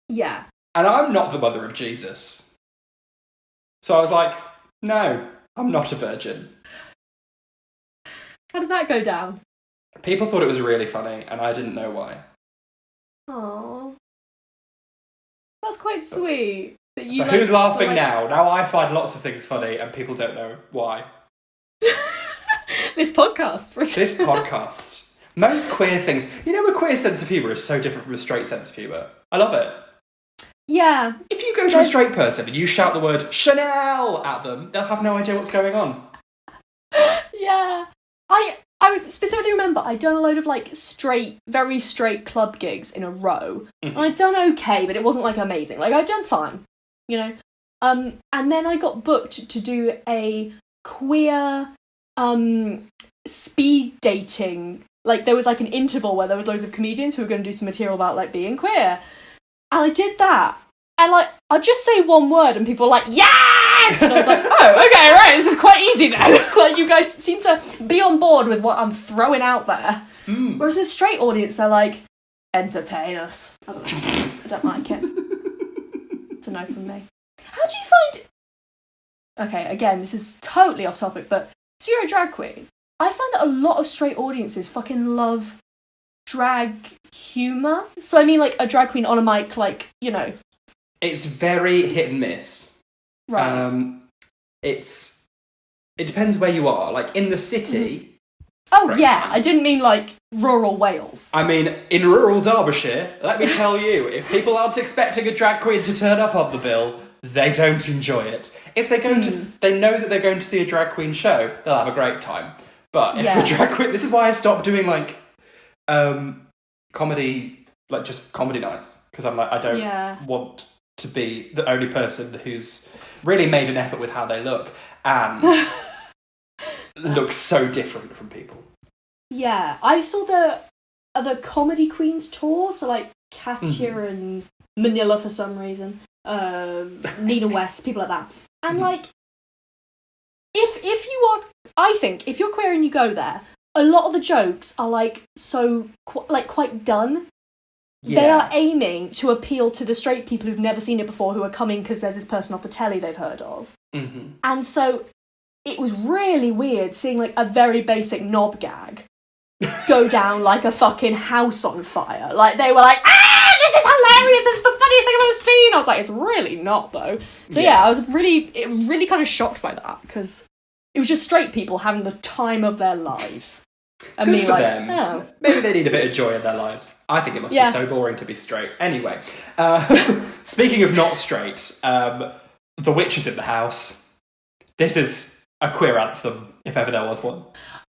Yeah. And I'm not the mother of Jesus. So I was like, no, I'm not a virgin. How did that go down? People thought it was really funny, and I didn't know why. Aww. That's quite sweet. That you but who's laughing now? Now I find lots of things funny, and people don't know why. This podcast. This podcast. Most queer things. You know, a queer sense of humour is so different from a straight sense of humour. I love it. Yeah. If you go to a straight person and you shout the word Chanel at them, they'll have no idea what's going on. Yeah. I specifically remember I'd done a load of very straight club gigs in a row. Mm-hmm. And I'd done okay, but it wasn't amazing. I'd done fine, you know. And then I got booked to do a queer speed dating. There was an interval where there was loads of comedians who were going to do some material about being queer. And I did that. And I'd just say one word and people were like, yes! And I was like, oh, okay, right, this is quite easy then. You guys seem to be on board with what I'm throwing out there. Mm. Whereas with a straight audience, they're like, entertain us. I don't know. I don't like it. It's a no from me. How do you find... Okay, again, this is totally off topic, but So you're a drag queen. I find that a lot of straight audiences fucking love drag humour. So I mean, like, a drag queen on a mic, like, you know. It's very hit and miss. Right. It depends where you are. Like, in the city... Oh, yeah. I didn't mean, like, rural Wales. I mean, in rural Derbyshire, let me tell you, if people aren't expecting a drag queen to turn up on the bill, they don't enjoy it. If they're going they know that they're going to see a drag queen show, they'll have a great time. But if a drag queen... This is why I stopped doing, like, comedy, like, just comedy nights. Because I'm like, I don't want to be the only person who's really made an effort with how they look and looks so different from people. Yeah, I saw the Comedy Queens tour, so like Katya and Manila for some reason, Nina West, people like that. And like, if you are, I think, if you're queer and you go there, a lot of the jokes are like so, like quite done. Yeah. They are aiming to appeal to the straight people who've never seen it before, who are coming because there's this person off the telly they've heard of. Mm-hmm. And so it was really weird seeing like a very basic knob gag go down like a fucking house on fire. Like, they were like, this is hilarious, this is the funniest thing I've ever seen. I was like, it's really not, though. So yeah I was really kind of shocked by that, because it was just straight people having the time of their lives. And good for like, them. Oh. Maybe they need a bit of joy in their lives. I think it must be so boring to be straight. Anyway, speaking of not straight, The Witch is in the House. This is a queer anthem, if ever there was one.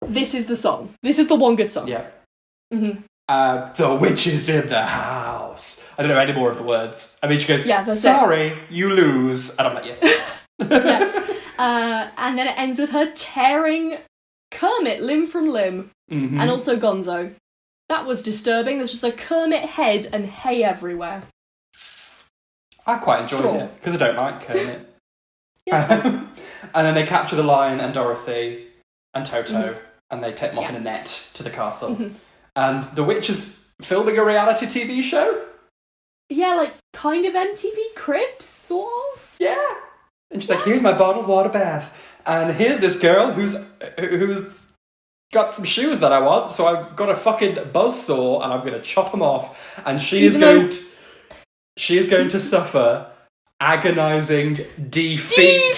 This is the song. This is the one good song. Yeah. Mm-hmm. The Witch is in the house. I don't know any more of the words. I mean, she goes, sorry, you lose. And I'm like, yes. Yes. And then it ends with her tearing Kermit limb from limb. Mm-hmm. And also Gonzo. That was disturbing. There's just a Kermit head and hay everywhere. I quite enjoyed it, because I don't like Kermit. And then they capture the Lion and Dorothy and Toto, and they take them off in a net to the castle. Mm-hmm. And the Witch is filming a reality TV show? Yeah, like, kind of MTV Cribs, sort of? Yeah. And she's like, here's my bottled water bath. And here's this girl who's got some shoes that I want, so I've got a fucking buzzsaw and I'm going to chop them off. And she is going to suffer agonising defeat.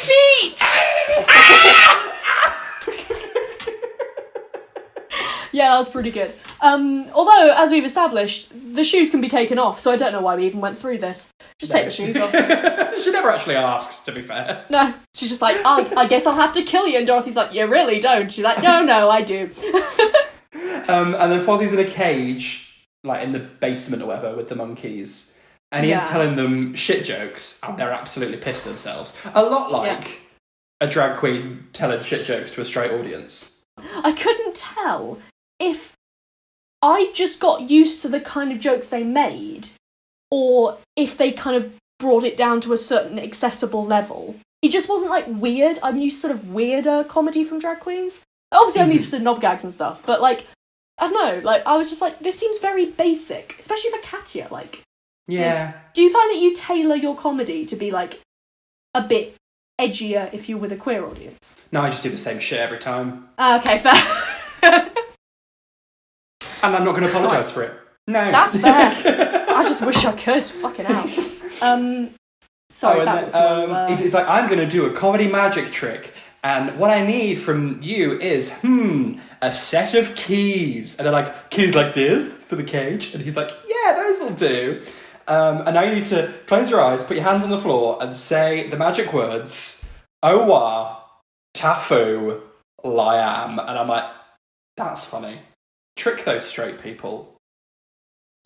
Yeah, that was pretty good. Although, as we've established, the shoes can be taken off, so I don't know why we even went through this. Just take the shoes off. She never actually asked, to be fair. No, she's just like, I guess I'll have to kill you. And Dorothy's like, you really don't. She's like, no, I do. And then Fozzie's in a cage, like in the basement or whatever, with the monkeys. And he is telling them shit jokes, and they're absolutely pissed themselves. A lot like a drag queen telling shit jokes to a straight audience. I couldn't tell if I just got used to the kind of jokes they made, or if they kind of brought it down to a certain accessible level. It just wasn't, like, weird. I'm used to sort of weirder comedy from drag queens. Obviously, I'm used to knob gags and stuff, but, like, I don't know, like, I was just like, this seems very basic, especially for Katya, like. Yeah. Do you find that you tailor your comedy to be, like, a bit edgier if you're with a queer audience? No, I just do the same shit every time. Okay, fair. And I'm not going to apologise for it. No. That's fair. I just wish I could. Fucking hell. Sorry, he's like, I'm going to do a comedy magic trick, and what I need from you is, a set of keys. And they're like, keys like this for the cage? And he's like, yeah, those will do. And now you need to close your eyes, put your hands on the floor, and say the magic words, Owa, Tafu, Liam. And I'm like, that's funny. Trick those straight people.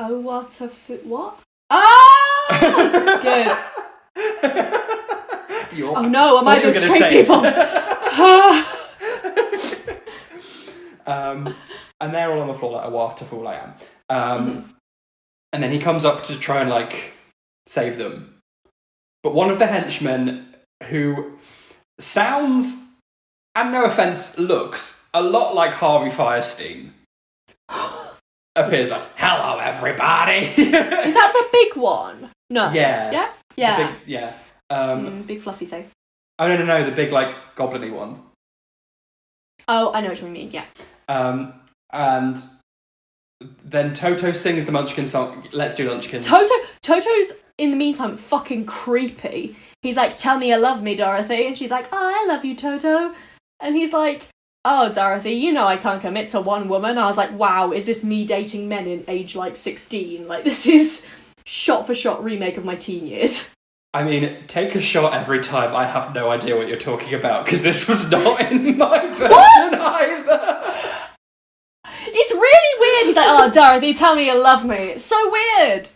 Owa, Tafu, what? Ah! Good. Oh no, am I those straight people? And they're all on the floor like, Owa, Tafu, Liam. And then he comes up to try and, like, save them. But one of the henchmen, who sounds, and no offence, looks a lot like Harvey Fierstein, appears like, hello, everybody! Is that the big one? No. Yeah. Yes? Yeah. Big, big fluffy thing. Oh, no, the big, like, goblin-y one. Oh, I know what you mean, yeah. And then Toto sings the Munchkin song, Let's Do Lunchkins. Toto's, in the meantime, fucking creepy. He's like, tell me you love me, Dorothy. And she's like, oh, I love you, Toto. And he's like, oh, Dorothy, you know I can't commit to one woman. I was like, wow, is this me dating men in age, 16? Like, this is shot-for-shot remake of my teen years. I mean, take a shot every time. I have no idea what you're talking about, because this was not in my version either. It's really weird. He's like, oh, Dorothy, tell me you love me. It's so weird.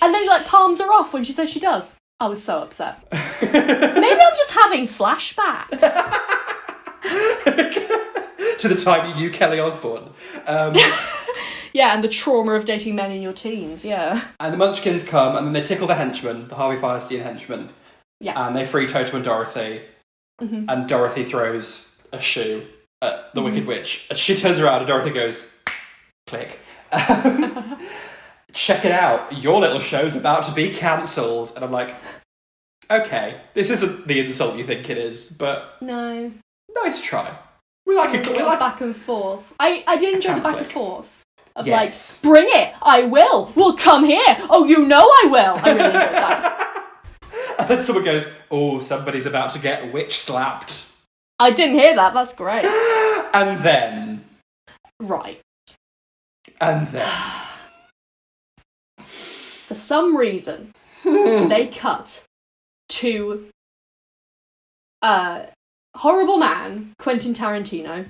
And then he, palms her off when she says she does. I was so upset. Maybe I'm just having flashbacks. To the time you knew Kelly Osbourne. Yeah, and the trauma of dating men in your teens, yeah. And the Munchkins come, and then they tickle the henchmen, the Harvey Fierstein henchmen. Yeah. And they free Toto and Dorothy. Mm-hmm. And Dorothy throws a shoe at the Wicked Witch. And she turns around and Dorothy goes, click. Check it out, your little show's about to be cancelled. And I'm like, okay, this isn't the insult you think it is, but... No. Nice try. We like a back and forth. I did enjoy the back and forth. Of yes. Bring it, I will. Well, come here. Oh, you know I will. I really enjoyed that. And then someone goes, oh, somebody's about to get witch slapped. I didn't hear that, that's great. And then... Right. And then... For some reason, they cut to horrible man, Quentin Tarantino.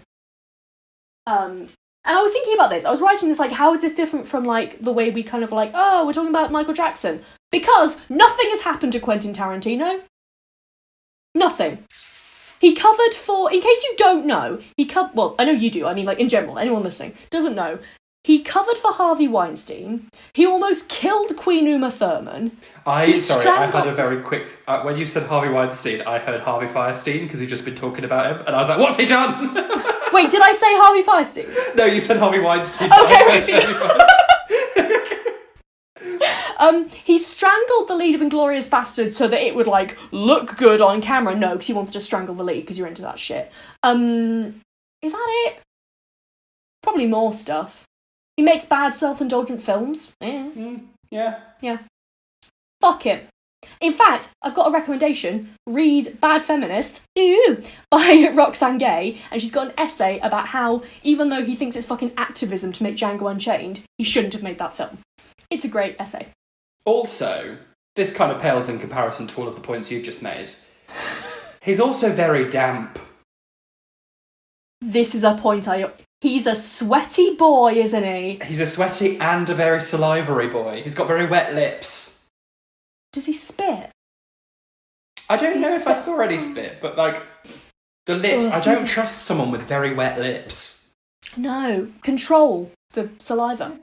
And I was thinking about this. I was writing this, how is this different from, the way we kind of oh, we're talking about Michael Jackson? Because nothing has happened to Quentin Tarantino. Nothing. He covered for, in case you don't know, well, I know you do, I mean, in general, anyone listening doesn't know, he covered for Harvey Weinstein. He almost killed Queen Uma Thurman. I had a very quick... when you said Harvey Weinstein, I heard Harvey Fierstein, because you've just been talking about him, and I was like, what's he done? Wait, did I say Harvey Fierstein? No, you said Harvey Weinstein. Okay, he strangled the lead of Inglourious Basterds so that it would, look good on camera. No, because he wanted to strangle the lead, because you're into that shit. Is that it? Probably more stuff. He makes bad self-indulgent films. Yeah. Yeah. Fuck him. In fact, I've got a recommendation. Read Bad Feminist by Roxane Gay, and she's got an essay about how, even though he thinks it's fucking activism to make Django Unchained, he shouldn't have made that film. It's a great essay. Also, this kind of pales in comparison to all of the points you've just made. He's also very damp. This is a point He's a sweaty boy, isn't he? He's a sweaty and a very salivary boy. He's got very wet lips. Does he spit? I don't know if I saw any spit, but the lips. I don't trust someone with very wet lips. No, control the saliva.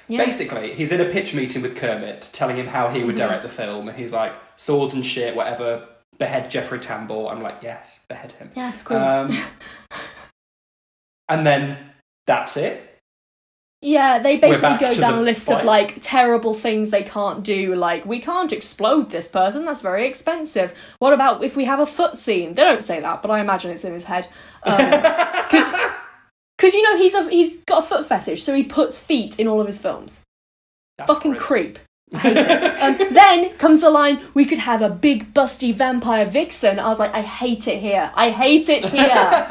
Yeah. Basically, he's in a pitch meeting with Kermit, telling him how he would direct the film, and he's like, swords and shit, whatever, behead Jeffrey Tambor. I'm like, yes, behead him. Yes, cool. And then that's it. Yeah, they basically go down a list of terrible things they can't do. We can't explode this person, that's very expensive. What about if we have a foot scene? They don't say that, but I imagine it's in his head. Because he's got a foot fetish, so he puts feet in all of his films. That's fucking creep. I hate it. Then comes the line, we could have a big busty vampire vixen. I was like, I hate it here. I hate it here.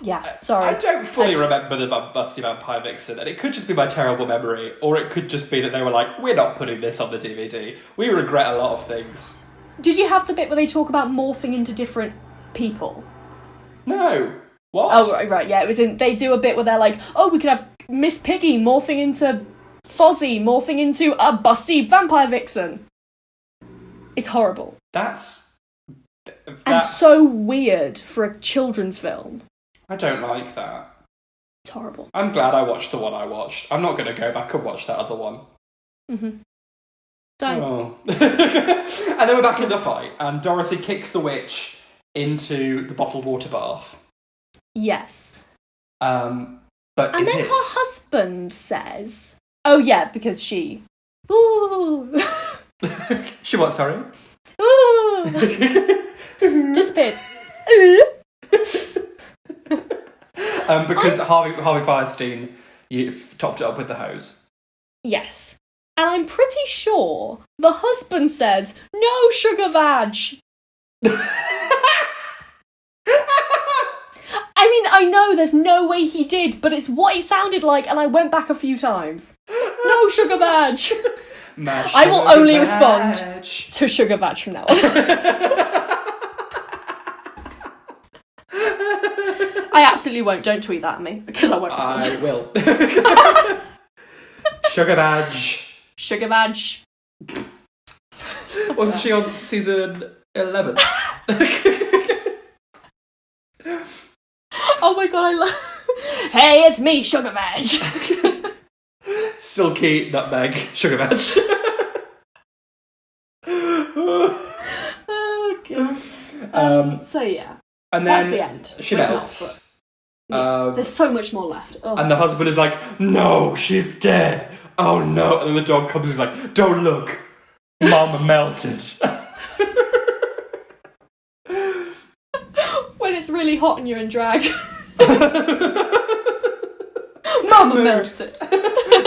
Yeah, sorry. I don't fully remember the busty vampire vixen, and it could just be my terrible memory, or it could just be that they were like, we're not putting this on the DVD. We regret a lot of things. Did you have the bit where they talk about morphing into different people? No. What? Oh, right, yeah. They do a bit where they're like, oh, we could have Miss Piggy morphing into Fozzie, morphing into a busty vampire vixen. It's horrible. That's and so weird for a children's film. I don't like that. It's horrible. I'm glad I watched the one I watched. I'm not going to go back and watch that other one. Mm-hmm. Don't. Oh. And then we're back in the fight, and Dorothy kicks the witch into the bottled water bath. Yes. But and then her husband says, oh yeah, because she... Ooh. She what, sorry? Ooh. Disappears. Because Harvey Firestein topped it up with the hose. Yes. And I'm pretty sure the husband says, no sugar vag. I mean, I know there's no way he did, but it's what it sounded like, and I went back a few times. No sugar vag. I will only respond to sugar vag from now on. I absolutely won't. Don't tweet that at me, because I won't respond. I will. Sugar vag. Sugar vag. Wasn't she on season 11? Oh my god, I love... Hey, it's me, Sugar Vag. Silky nutmeg, Sugar Vag. Oh god. So yeah, and that's then the end. she Well, it's melts. not, but- There's so much more left. Ugh. And the husband is like, no, she's dead. Oh no. And then the dog comes and is like, don't look. Mama melted. When it's really hot and you're in drag. Mama melted.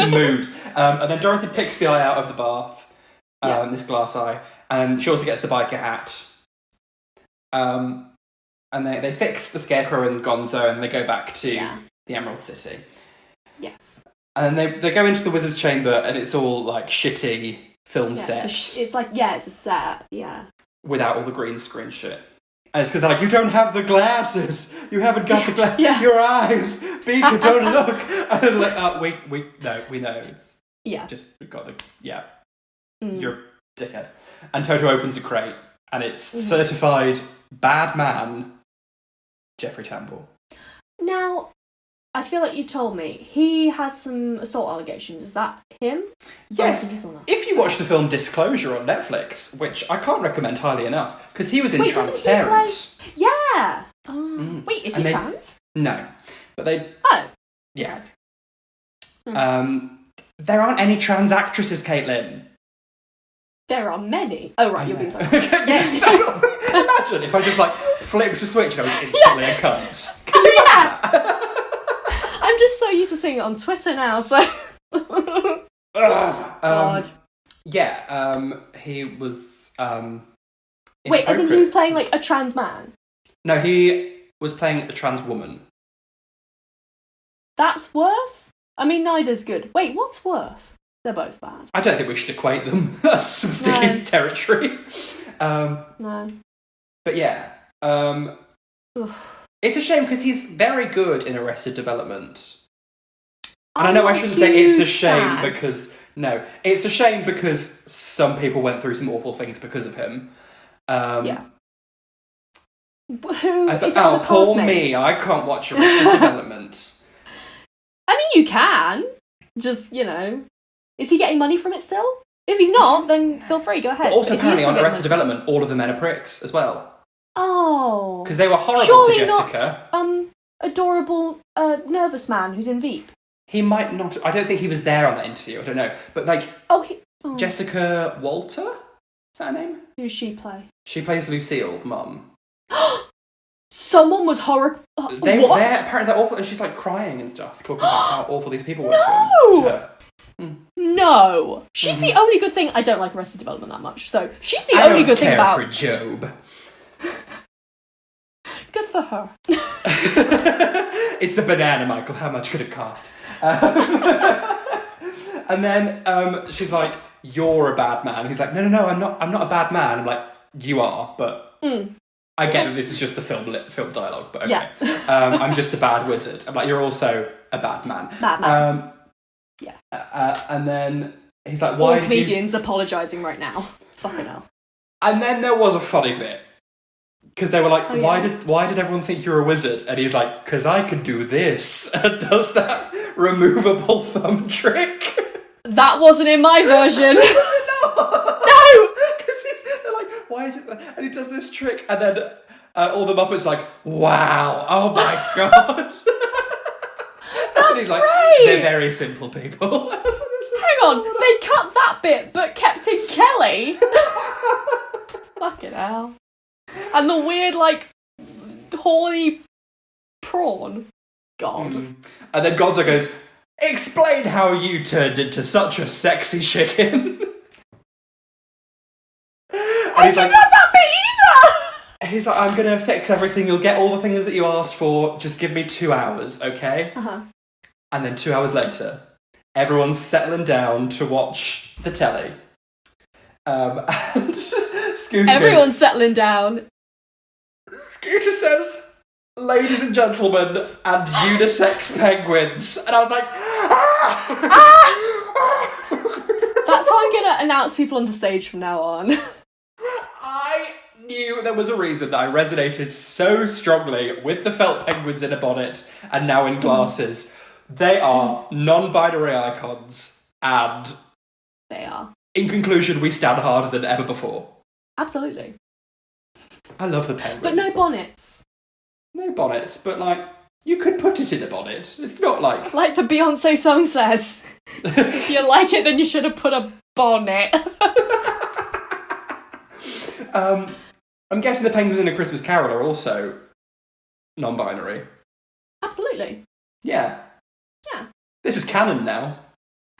Mood. And then Dorothy picks the eye out of the bath. This glass eye. And she also gets the biker hat. And they fix the Scarecrow and Gonzo and they go back to the Emerald City. Yes. And they go into the wizard's chamber and it's all like shitty film set. It's a set, yeah. Without all the green screen shit. And it's because they're like, you don't have the glasses. You haven't got the glasses. Yeah. Your eyes. Beaker, don't look. And they're like, we know. It's just, we've got the, you're a dickhead. And Toto opens a crate and it's certified bad man, Jeffrey Tambor. Now, I feel like you told me he has some assault allegations. Is that him? Yes. If you watch the film Disclosure on Netflix, which I can't recommend highly enough, because he was in Transparent. Yeah. Wait, is he trans? No, but they. Oh. Yeah. There aren't any trans actresses, Caitlin. There are many. Oh right, you're being sorry. Yes. Imagine if I just like flipped a switch and I was instantly a cunt. Can you imagine that? I'm just so used to seeing it on Twitter now, so... God. He was, Wait, as in he was playing, like, a trans man? No, he was playing a trans woman. That's worse? I mean, neither's good. Wait, what's worse? They're both bad. I don't think we should equate them. That's some sticky territory. No. But yeah. It's a shame because he's very good in Arrested Development. And I know I shouldn't say it's a shame because... No, it's a shame because some people went through some awful things because of him. Who is it? Oh, poor me, I can't watch Arrested Development. I mean, you can. Just, Is he getting money from it still? If he's not, then feel free, go ahead. But also apparently on Arrested Development, all of the men are pricks as well. Oh. Because they were horrible Surely to Jessica. Not, adorable, nervous man who's in Veep. He might not... I don't think he was there on that interview, I don't know. But, Jessica Walter? Is that her name? Who does she play? She plays Lucille, the mum. Someone was horrible. They were there, apparently they're awful, and she's, crying and stuff, talking about how awful these people were to her. No! She's the only good thing... I don't like Arrested Development that much, so she's the only good thing about... I don't care for Job. Good for her. It's a banana, Michael. How much could it cost? And then she's like, "You're a bad man." He's like, "No, I'm not a bad man." I'm like, "You are," but I get that this is just the film dialogue. But okay, I'm just a bad wizard. I'm like, "You're also a bad man." Bad man. And then he's like, "Why?" All comedians apologising right now. Fucking hell. And then there was a funny bit. Because they were like, why did everyone think you were a wizard? And he's like, because I could do this. And does that removable thumb trick. That wasn't in my version. No! No! Because they're like, why is it that? And he does this trick. And then all the Muppets like, wow, oh my God. And he's like, great. They're very simple people. Hang on, they cut that bit but kept in Kelly. Fucking hell. And the weird, horny prawn. God. And then Gonzo goes, explain how you turned into such a sexy chicken. I didn't have that bit either! He's like, I'm going to fix everything. You'll get all the things that you asked for. Just give me 2 hours, okay? Uh-huh. And then 2 hours later, everyone's settling down to watch the telly. And Scooter Everyone's settling down. Scooter says, ladies and gentlemen, and unisex penguins. And I was like, That's how I'm going to announce people on the stage from now on. I knew there was a reason that I resonated so strongly with the felt penguins in a bonnet and now in glasses. They are non-binary icons, and They are. in conclusion, we stand harder than ever before. Absolutely. I love the penguins. But no bonnets. No bonnets, but like, you could put it in a bonnet. It's not like... Like the Beyonce song says, if you like it, then you should have put a bonnet. I'm guessing the penguins in A Christmas Carol are also non-binary. Absolutely. Yeah. Yeah. This is canon now.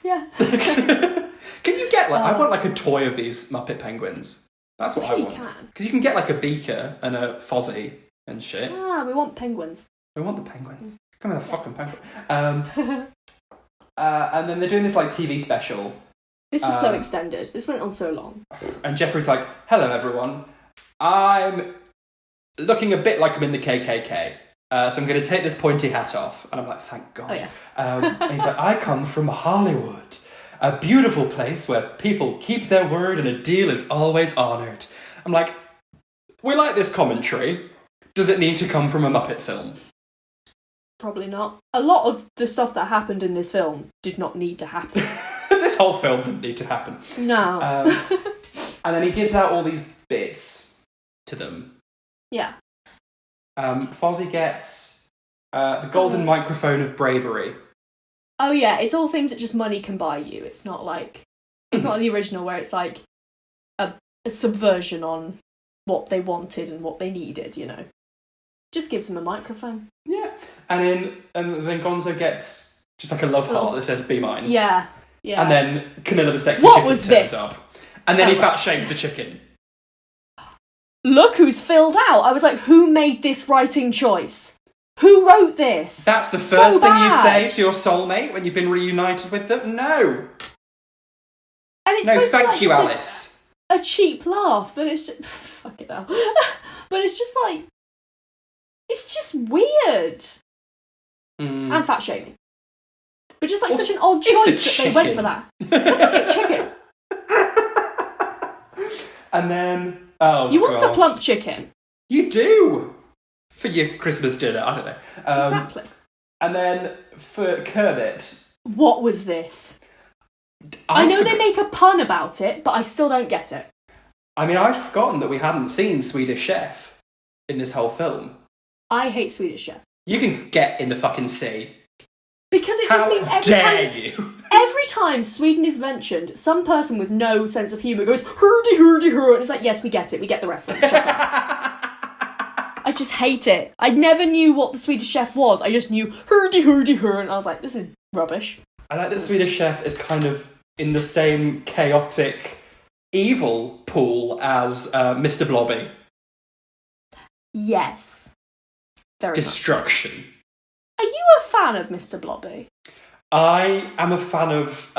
Yeah. Can you get, like, I want, like, a toy of these Muppet penguins. That's what I want. Because you can get, like, a beaker and a Fozzie and shit. Ah, we want penguins. We want the penguins. Come here, the fucking penguin. And then they're doing this, like, TV special. This was so extended. This went on so long. And Jeffrey's like, hello, everyone. I'm looking a bit like I'm in the KKK. So I'm going to take this pointy hat off. And I'm like, thank God. Oh, yeah. And he's like, I come from Hollywood. A beautiful place where people keep their word and a deal is always honoured. I'm like, we like this commentary. Does it need to come from a Muppet film? Probably not. A lot of the stuff that happened in this film did not need to happen. This whole film didn't need to happen. No. And then he gives out all these bits to them. Yeah. Fozzie gets the golden microphone of bravery. Oh yeah, it's all things that just money can buy you. It's not like the original where it's like a subversion on what they wanted and what they needed, you know. Just gives them a microphone. Yeah. And then Gonzo gets just like a love heart that says be mine. Yeah. Yeah. And then Camilla the sexy What chicken was turns this? up. And then he fat shames the chicken. Look who's filled out. I was like, who made this writing choice? Who wrote this? That's the So first thing you bad. say to your soulmate when you've been reunited with them? No. And it's No, supposed to be thank like you, just Alice. a cheap laugh, but it's just fuck it out. But it's just like it's just weird. And fat shaming. But just like such an odd choice that they went for that. The fucking chicken. And then You want a plump chicken. You do! For your Christmas dinner, I don't know. Exactly. And then for Kermit... What was this? I know they make a pun about it, but I still don't get it. I mean, I'd forgotten that we hadn't seen Swedish Chef in this whole film. I hate Swedish Chef. You can get in the fucking sea. Because it just means you? Every time Sweden is mentioned, some person with no sense of humour goes, hurdy, hurdy, hurdy, and it's like, yes, we get it, we get the reference, shut up. I just hate it. I never knew what the Swedish Chef was. I just knew hurdy, hurdy, hurdy, and I was like, this is rubbish. I like that Swedish Chef is kind of in the same chaotic evil pool as Mr. Blobby. Yes. Very Destruction. much. Are you a fan of Mr. Blobby? I am a fan of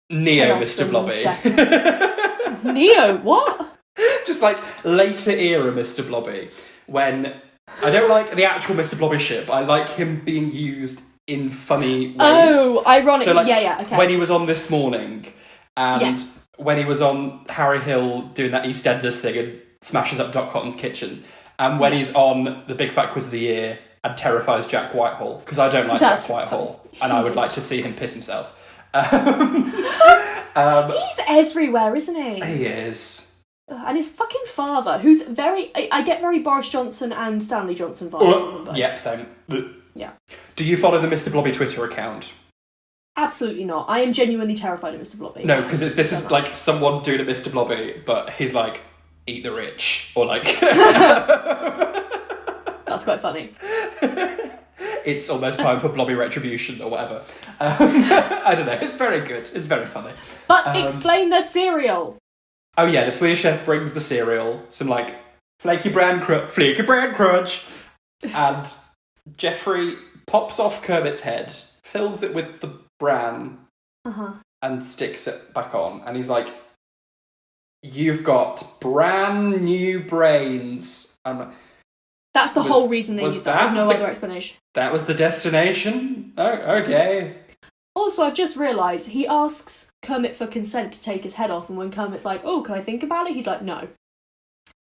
Neo Chaos Mr. Blobby. Neo, what? Just like later era Mr. Blobby. When I don't like the actual Mr. Blobby ship, I like him being used in funny ways. Oh, ironic. So, like, yeah, okay. When he was on This Morning, and Yes. when he was on Harry Hill doing that EastEnders thing and smashes up Doc Cotton's kitchen, and when he's on The Big Fat Quiz of the Year and terrifies Jack Whitehall, because I don't like Jack Whitehall, and I would like to see him piss himself. He's everywhere, isn't he? He is. And his fucking father, who's very... I get very Boris Johnson and Stanley Johnson vibes from them both. Yep, same. Yeah. Do you follow the Mr. Blobby Twitter account? Absolutely not. I am genuinely terrified of Mr. Blobby. No, because this is like someone doing a Mr. Blobby, but he's like eat the rich, or like... That's quite funny. It's almost time for blobby retribution or whatever. I don't know. It's very good. It's very funny. But explain the cereal. Oh yeah, the Swedish chef brings the cereal, some like flaky bran crunch, and Jeffrey pops off Kermit's head, fills it with the bran, and sticks it back on, and he's like, "You've got brand new brains." I'm like, that's the whole reason they used that. There's no other explanation. That was the destination? Oh, okay. Also, I've just realised he asks Kermit for consent to take his head off, and when Kermit's like, "Oh, can I think about it?" he's like, "No."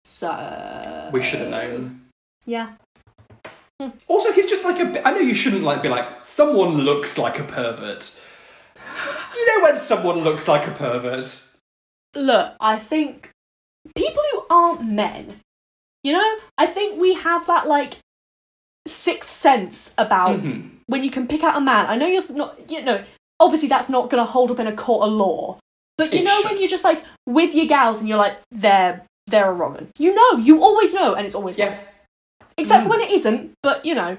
So... We should have known. Yeah. Also, he's just like I know you shouldn't like be like, someone looks like a pervert. You know when someone looks like a pervert? Look, I think people who aren't men, you know, I think we have that, like, sixth sense about when you can pick out a man. I know you're not, you know, obviously that's not going to hold up in a court of law, but you know when you're just, like, with your gals and you're like, they're a wrong. You know, you always know, and it's always wrong. Except for when it isn't, but, you know.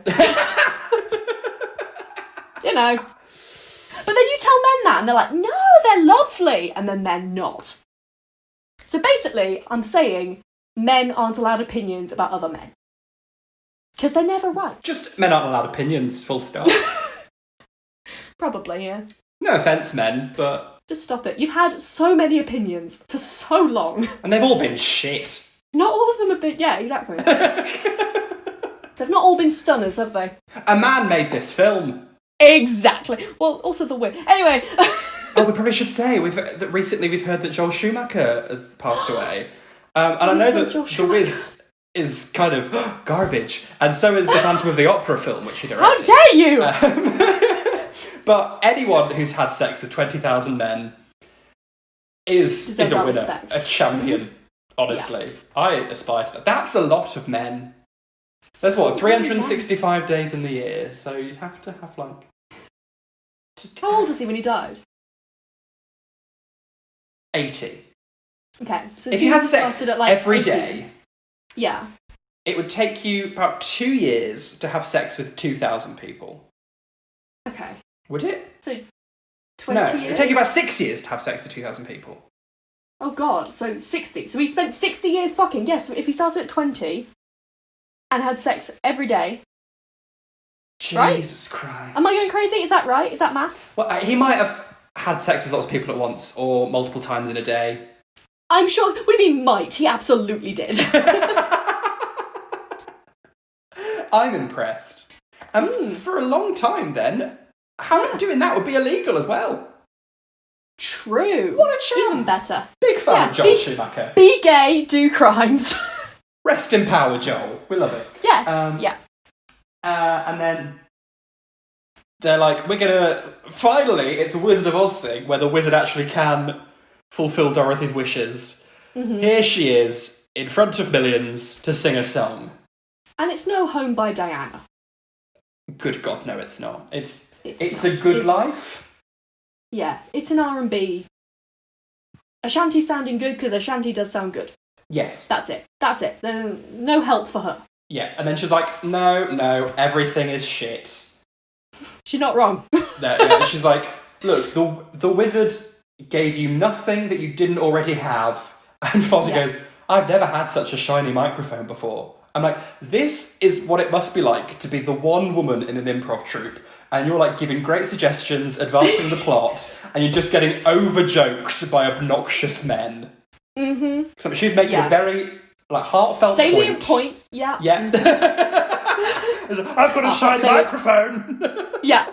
You know. But then you tell men that, and they're like, no, they're lovely, and then they're not. So basically, I'm saying men aren't allowed opinions about other men. Because they're never right. Just men aren't allowed opinions, full stop. Probably, yeah. No offence, men, but... Just stop it. You've had so many opinions for so long. And they've all been shit. Not all of them have been... Yeah, exactly. They've not all been stunners, have they? A man made this film. Exactly. Well, also the win. Anyway... Oh, we probably should say recently we've heard that Joel Schumacher has passed away, and I know that The Wiz is kind of garbage, and so is the Phantom of the Opera film, which he directed. How dare you! But anyone who's had sex with 20,000 men is a winner, respect. A champion. Honestly, yeah. I aspire to that. That's a lot of men. There's 365 days in the year, so you'd have to have like. How old was he when he died? 80. Okay, so if you had sex at like every 18. day, yeah, it would take you about 2 years to have sex with 2,000 people. Okay. Would it? So 20 years? It would take you about 6 years to have sex with 2,000 people. Oh god, so 60. So he spent 60 years fucking. Yes, so if he started at 20 and had sex every day. Jesus Christ. Am I going crazy? Is that right? Is that maths? Well, he might have had sex with lots of people at once or multiple times in a day. I'm sure. What do you mean might? He absolutely did. I'm impressed. And for a long time then, doing that would be illegal as well. True. What a champ. Even better. Big fan of Joel Schumacher. Be gay, do crimes. Rest in power, Joel. We love it. Yes, yeah. And then they're like, we're gonna... Finally, it's a Wizard of Oz thing where the wizard actually can fulfill Dorothy's wishes. Mm-hmm. Here she is, in front of millions, to sing a song. And it's no Home by Diana. Good God, no, it's not. It's a good life. Yeah, it's an R&B. Ashanti's sounding good because Ashanti does sound good. Yes. That's it. There's no help for her. Yeah, and then she's like, no, everything is shit. She's not wrong. She's like, look, the wizard gave you nothing that you didn't already have. And Fozzie goes, I've never had such a shiny microphone before. I'm like, this is what it must be like to be the one woman in an improv troupe. And you're like giving great suggestions, advancing the plot, and you're just getting over-joked by obnoxious men. Mm-hmm. So she's making a very heartfelt salient point. Yeah. Yeah. I've got a shiny microphone. Yeah.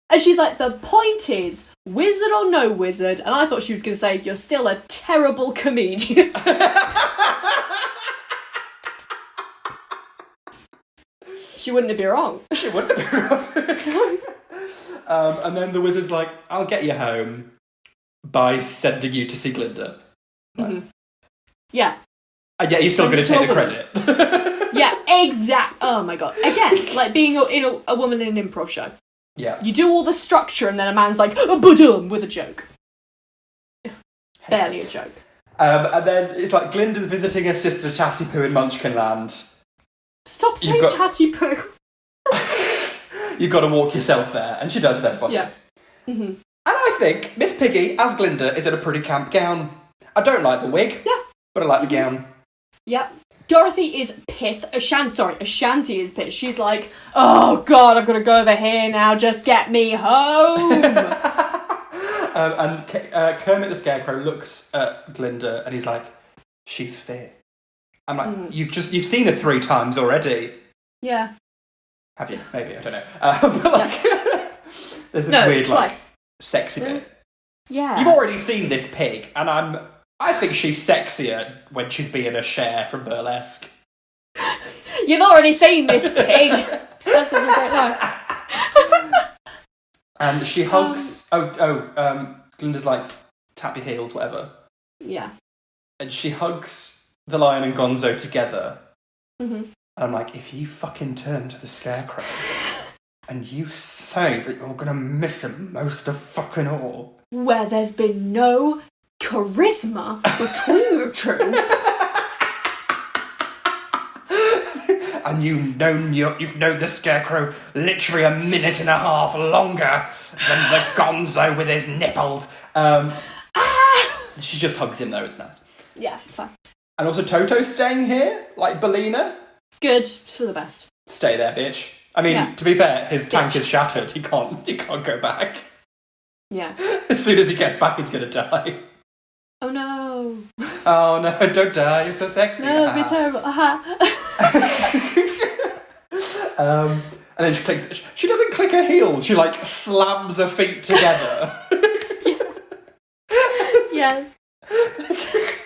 And she's like, the point is, wizard or no wizard, and I thought she was going to say, you're still a terrible comedian. She wouldn't be wrong. She wouldn't be wrong. And then the wizard's like, I'll get you home by sending you to see Glinda. Mm-hmm. Yeah. And yet you're still going to take the credit. Yeah, exact. Oh my god. Again, like being a woman in an improv show. Yeah. You do all the structure and then a man's like, ba-dum, with a joke. Barely a joke. And then it's like Glinda's visiting her sister Tatty Poo in Munchkinland. Stop saying Tatty Poo. You've got to walk yourself there, and she does with everybody. Yeah. Mm-hmm. And I think Miss Piggy, as Glinda, is in a pretty camp gown. I don't like the wig, but I like the gown. Yeah. Dorothy is pissed. Ashanti is pissed. She's like, oh God, I've got to go over here now. Just get me home. And Kermit the Scarecrow looks at Glinda and he's like, she's fit. I'm like, you've seen her 3 times already. Yeah. Have you? Maybe, I don't know. But like, there's this weird, twice. Like, sexy bit. Yeah. You've already seen this pig, and I think she's sexier when she's being a Cher from Burlesque. You've already seen this pig. That's such a great line. And she hugs... Glinda's like, tap your heels, whatever. Yeah. And she hugs the Lion and Gonzo together. Mm-hmm. And I'm like, if you fucking turn to the Scarecrow and you say that you're going to miss him most of fucking all... Where there's been no charisma between you two... And you've known the Scarecrow literally a minute and a half longer than the Gonzo with his nipples. She just hugs him though, it's nice. Yeah, it's fine. And also Toto's staying here, like Bellina. Good, for the best. Stay there, bitch. I mean, to be fair, his tank is shattered. He can't go back. Yeah. As soon as he gets back, he's gonna die. Oh no. Oh no, don't die, you're so sexy. No, it'd be terrible. And then she clicks. She doesn't click her heels. She like slams her feet together. Yes.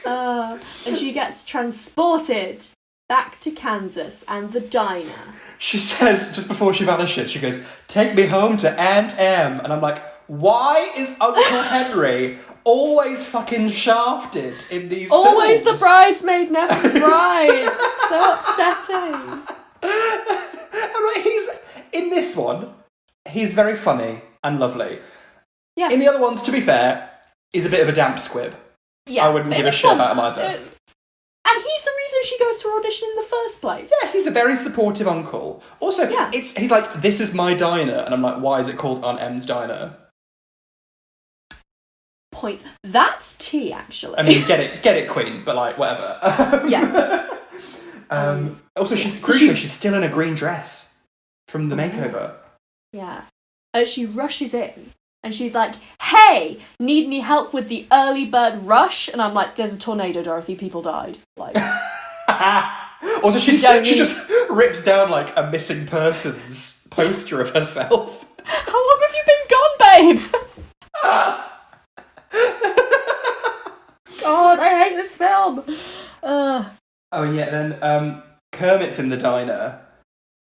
And she gets transported back to Kansas and the diner. She says just before she vanishes, she goes, "Take me home to Aunt Em," and I'm like, why is Uncle Henry always fucking shafted in these always films? The bridesmaid, never the bride. So upsetting. I'm like, he's in this one, he's very funny and lovely. Yeah. In the other ones, to be fair, he's a bit of a damp squib. Yeah. I wouldn't give a shit about him either. And he's the reason she goes to audition in the first place. Yeah, he's a very supportive uncle. Also, he's like, this is my diner, and I'm like, why is it called Aunt Em's Diner? Point. That's tea, actually. I mean, get it, Queen, but like, whatever. Yeah. Also, she's still in a green dress from the makeover. Yeah. She rushes in, and she's like, hey, need any help with the early bird rush? And I'm like, there's a tornado, Dorothy, people died. Like. Also, she just rips down like a missing persons poster of herself. How long have you been gone, babe? God, I hate this film. Oh yeah, then Kermit's in the diner,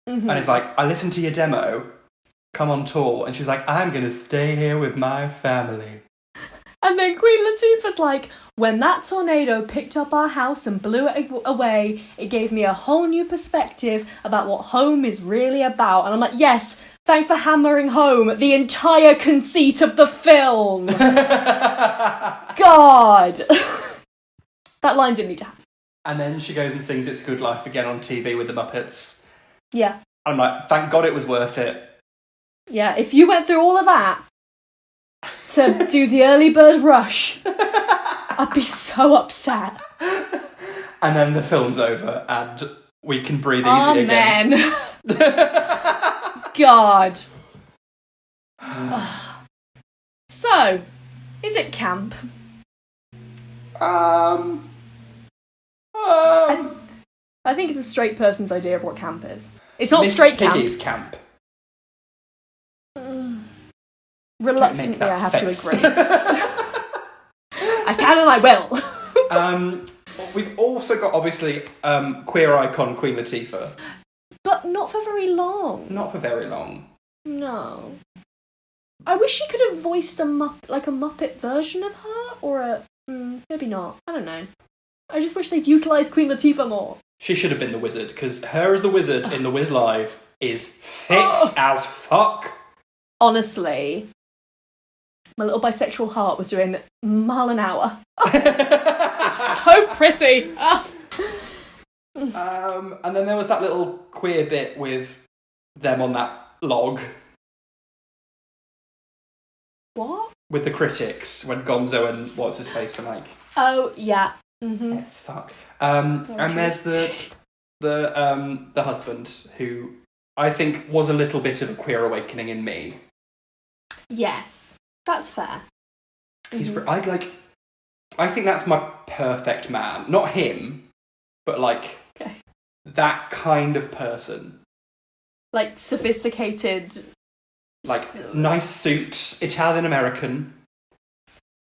and it's like, I listened to your demo, come on tour, and she's like, I'm gonna stay here with my family. And then Queen Latifah's like, when that tornado picked up our house and blew it away, it gave me a whole new perspective about what home is really about. And I'm like, yes, thanks for hammering home the entire conceit of the film. God. That line didn't need to happen. And then she goes and sings It's a Good Life again on TV with the Muppets. Yeah. I'm like, thank God it was worth it. Yeah, if you went through all of that to do the early bird rush, I'd be so upset. And then the film's over and we can breathe easy again. God. So, is it camp? I think it's a straight person's idea of what camp is. It's not Miss straight Piggy's camp. Reluctantly, I have to agree. I can and I will. We've also got, obviously, queer icon Queen Latifah. But not for very long. Not for very long. No. I wish she could have voiced a Muppet version of her, or maybe not. I don't know. I just wish they'd utilised Queen Latifah more. She should have been the wizard, because her as the wizard in The Wiz Live is fit as fuck. Honestly, my little bisexual heart was doing mile an hour. So pretty. And then there was that little queer bit with them on that log. What? With the critics, when Gonzo and what's his face were like, oh yeah, yes, fuck. And true. there's the husband who I think was a little bit of a queer awakening in me. Yes, that's fair. I think that's my perfect man. Not him, but like that kind of person. Like sophisticated. Like nice suit, Italian American.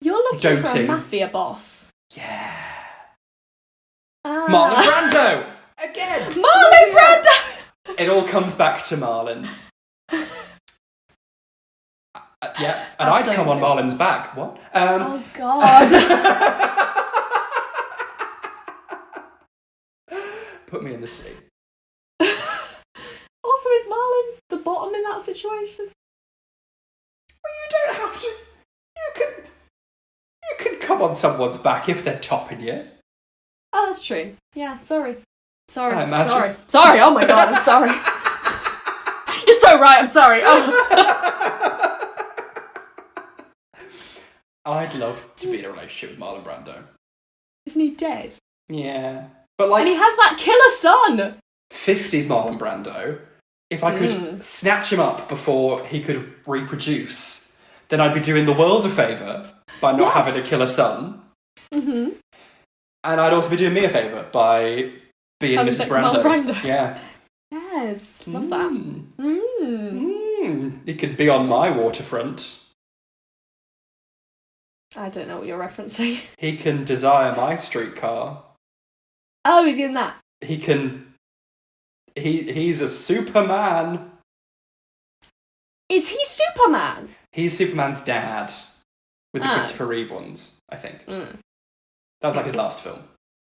You're looking for a doting. mafia boss. Yeah. Ah. Marlon Brando! Again! Marlon Brando! It all comes back to Marlon. Yeah, and Absolutely. I'd come on Marlon's back. What? Oh, God. Put me in the sea. Also, is Marlon the bottom in that situation? Well, you don't have to. You can come on someone's back if they're topping you. Oh, that's true. Yeah, sorry. I imagine. Sorry, oh my God, I'm sorry. You're so right, I'm sorry. Oh. I'd love to be in a relationship with Marlon Brando. Isn't he dead? Yeah. But like... And he has that killer son! 50s Marlon Brando, if I could snatch him up before he could reproduce, then I'd be doing the world a favour by not having a killer son. Mm-hmm. And I'd also be doing me a favour by being Mrs. Brando. Yeah. Yes, love that. He could be on my waterfront. I don't know what you're referencing. He can desire my streetcar. Oh, is he in that? He can... He's a Superman. Is he Superman? He's Superman's dad. With the Christopher Reeve ones, I think. That was like his last film.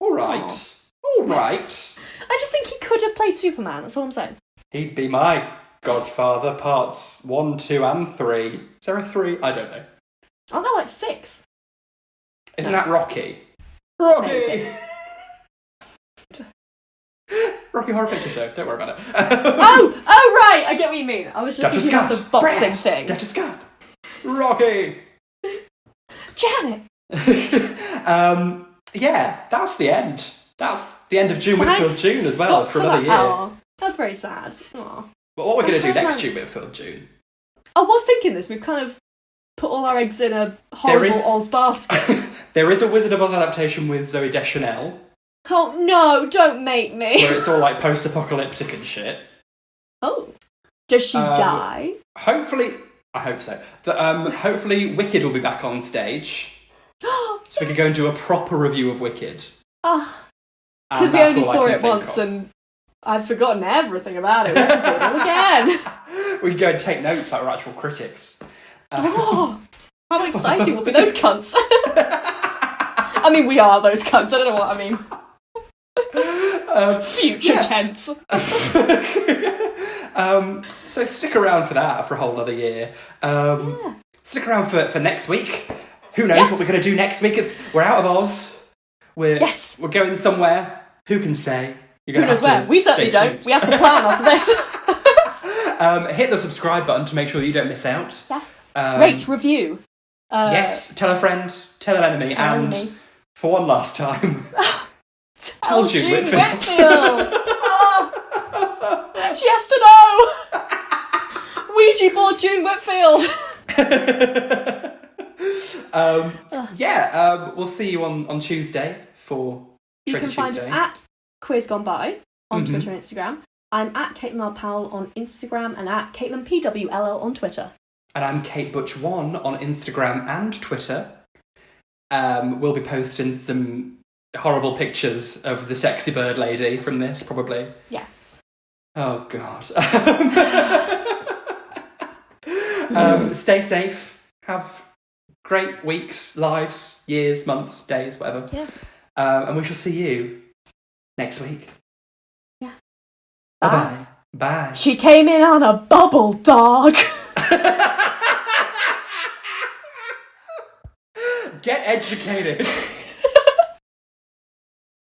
Alright. I just think he could have played Superman, that's all I'm saying. He'd be my Godfather, parts 1, 2 and 3. Is there a 3? I don't know. Aren't there like 6? Isn't that Rocky? Rocky! Rocky Horror Picture Show. Don't worry about it. oh, right. I get what you mean. I was just thinking about the boxing thing. Dr. Scott. Rocky. Janet. Yeah, that's the end. That's the end of June Whitfield June as well for another year. Oh, that's very sad. Aww. But what we're going to do next June Whitfield June? I was thinking this. We've kind of put all our eggs in a horrible Oz basket. There is a Wizard of Oz adaptation with Zooey Deschanel. Oh, no, don't make me. Where it's all like post-apocalyptic and shit. Oh. Does she die? Hopefully, I hope so. Hopefully Wicked will be back on stage. So we can go and do a proper review of Wicked. Because we only saw it once and I've forgotten everything about it. We can see it all again. We can go and take notes like we're actual critics. How exciting will be those cunts. I mean, we are those cunts. I don't know what I mean. Future tense. So stick around for that for a whole other year. Stick around for next week. Who knows what we're going to do next week? We're out of Oz. We're going somewhere. Who can say? Who knows where? We certainly don't. We have to plan after this. Hit the subscribe button to make sure that you don't miss out. Yes. Rate, review. Yes. Tell a friend. Tell an enemy. For one last time. Tell June Whitfield. She has to know. Ouija board June Whitfield. We'll see you on Tuesday for Traitor Tuesday. You can find us at Quiz Gone By on Twitter and Instagram. I'm at Caitlin R. Powell on Instagram and at Caitlin PWLL on Twitter. And I'm Kate Butch1 on Instagram and Twitter. We'll be posting some horrible pictures of the sexy bird lady from this, probably. Yes. Oh, God. Stay safe. Have great weeks, lives, years, months, days, whatever. Yeah. And we shall see you next week. Yeah. Bye-bye. Bye. She came in on a bubble, dog. Get educated.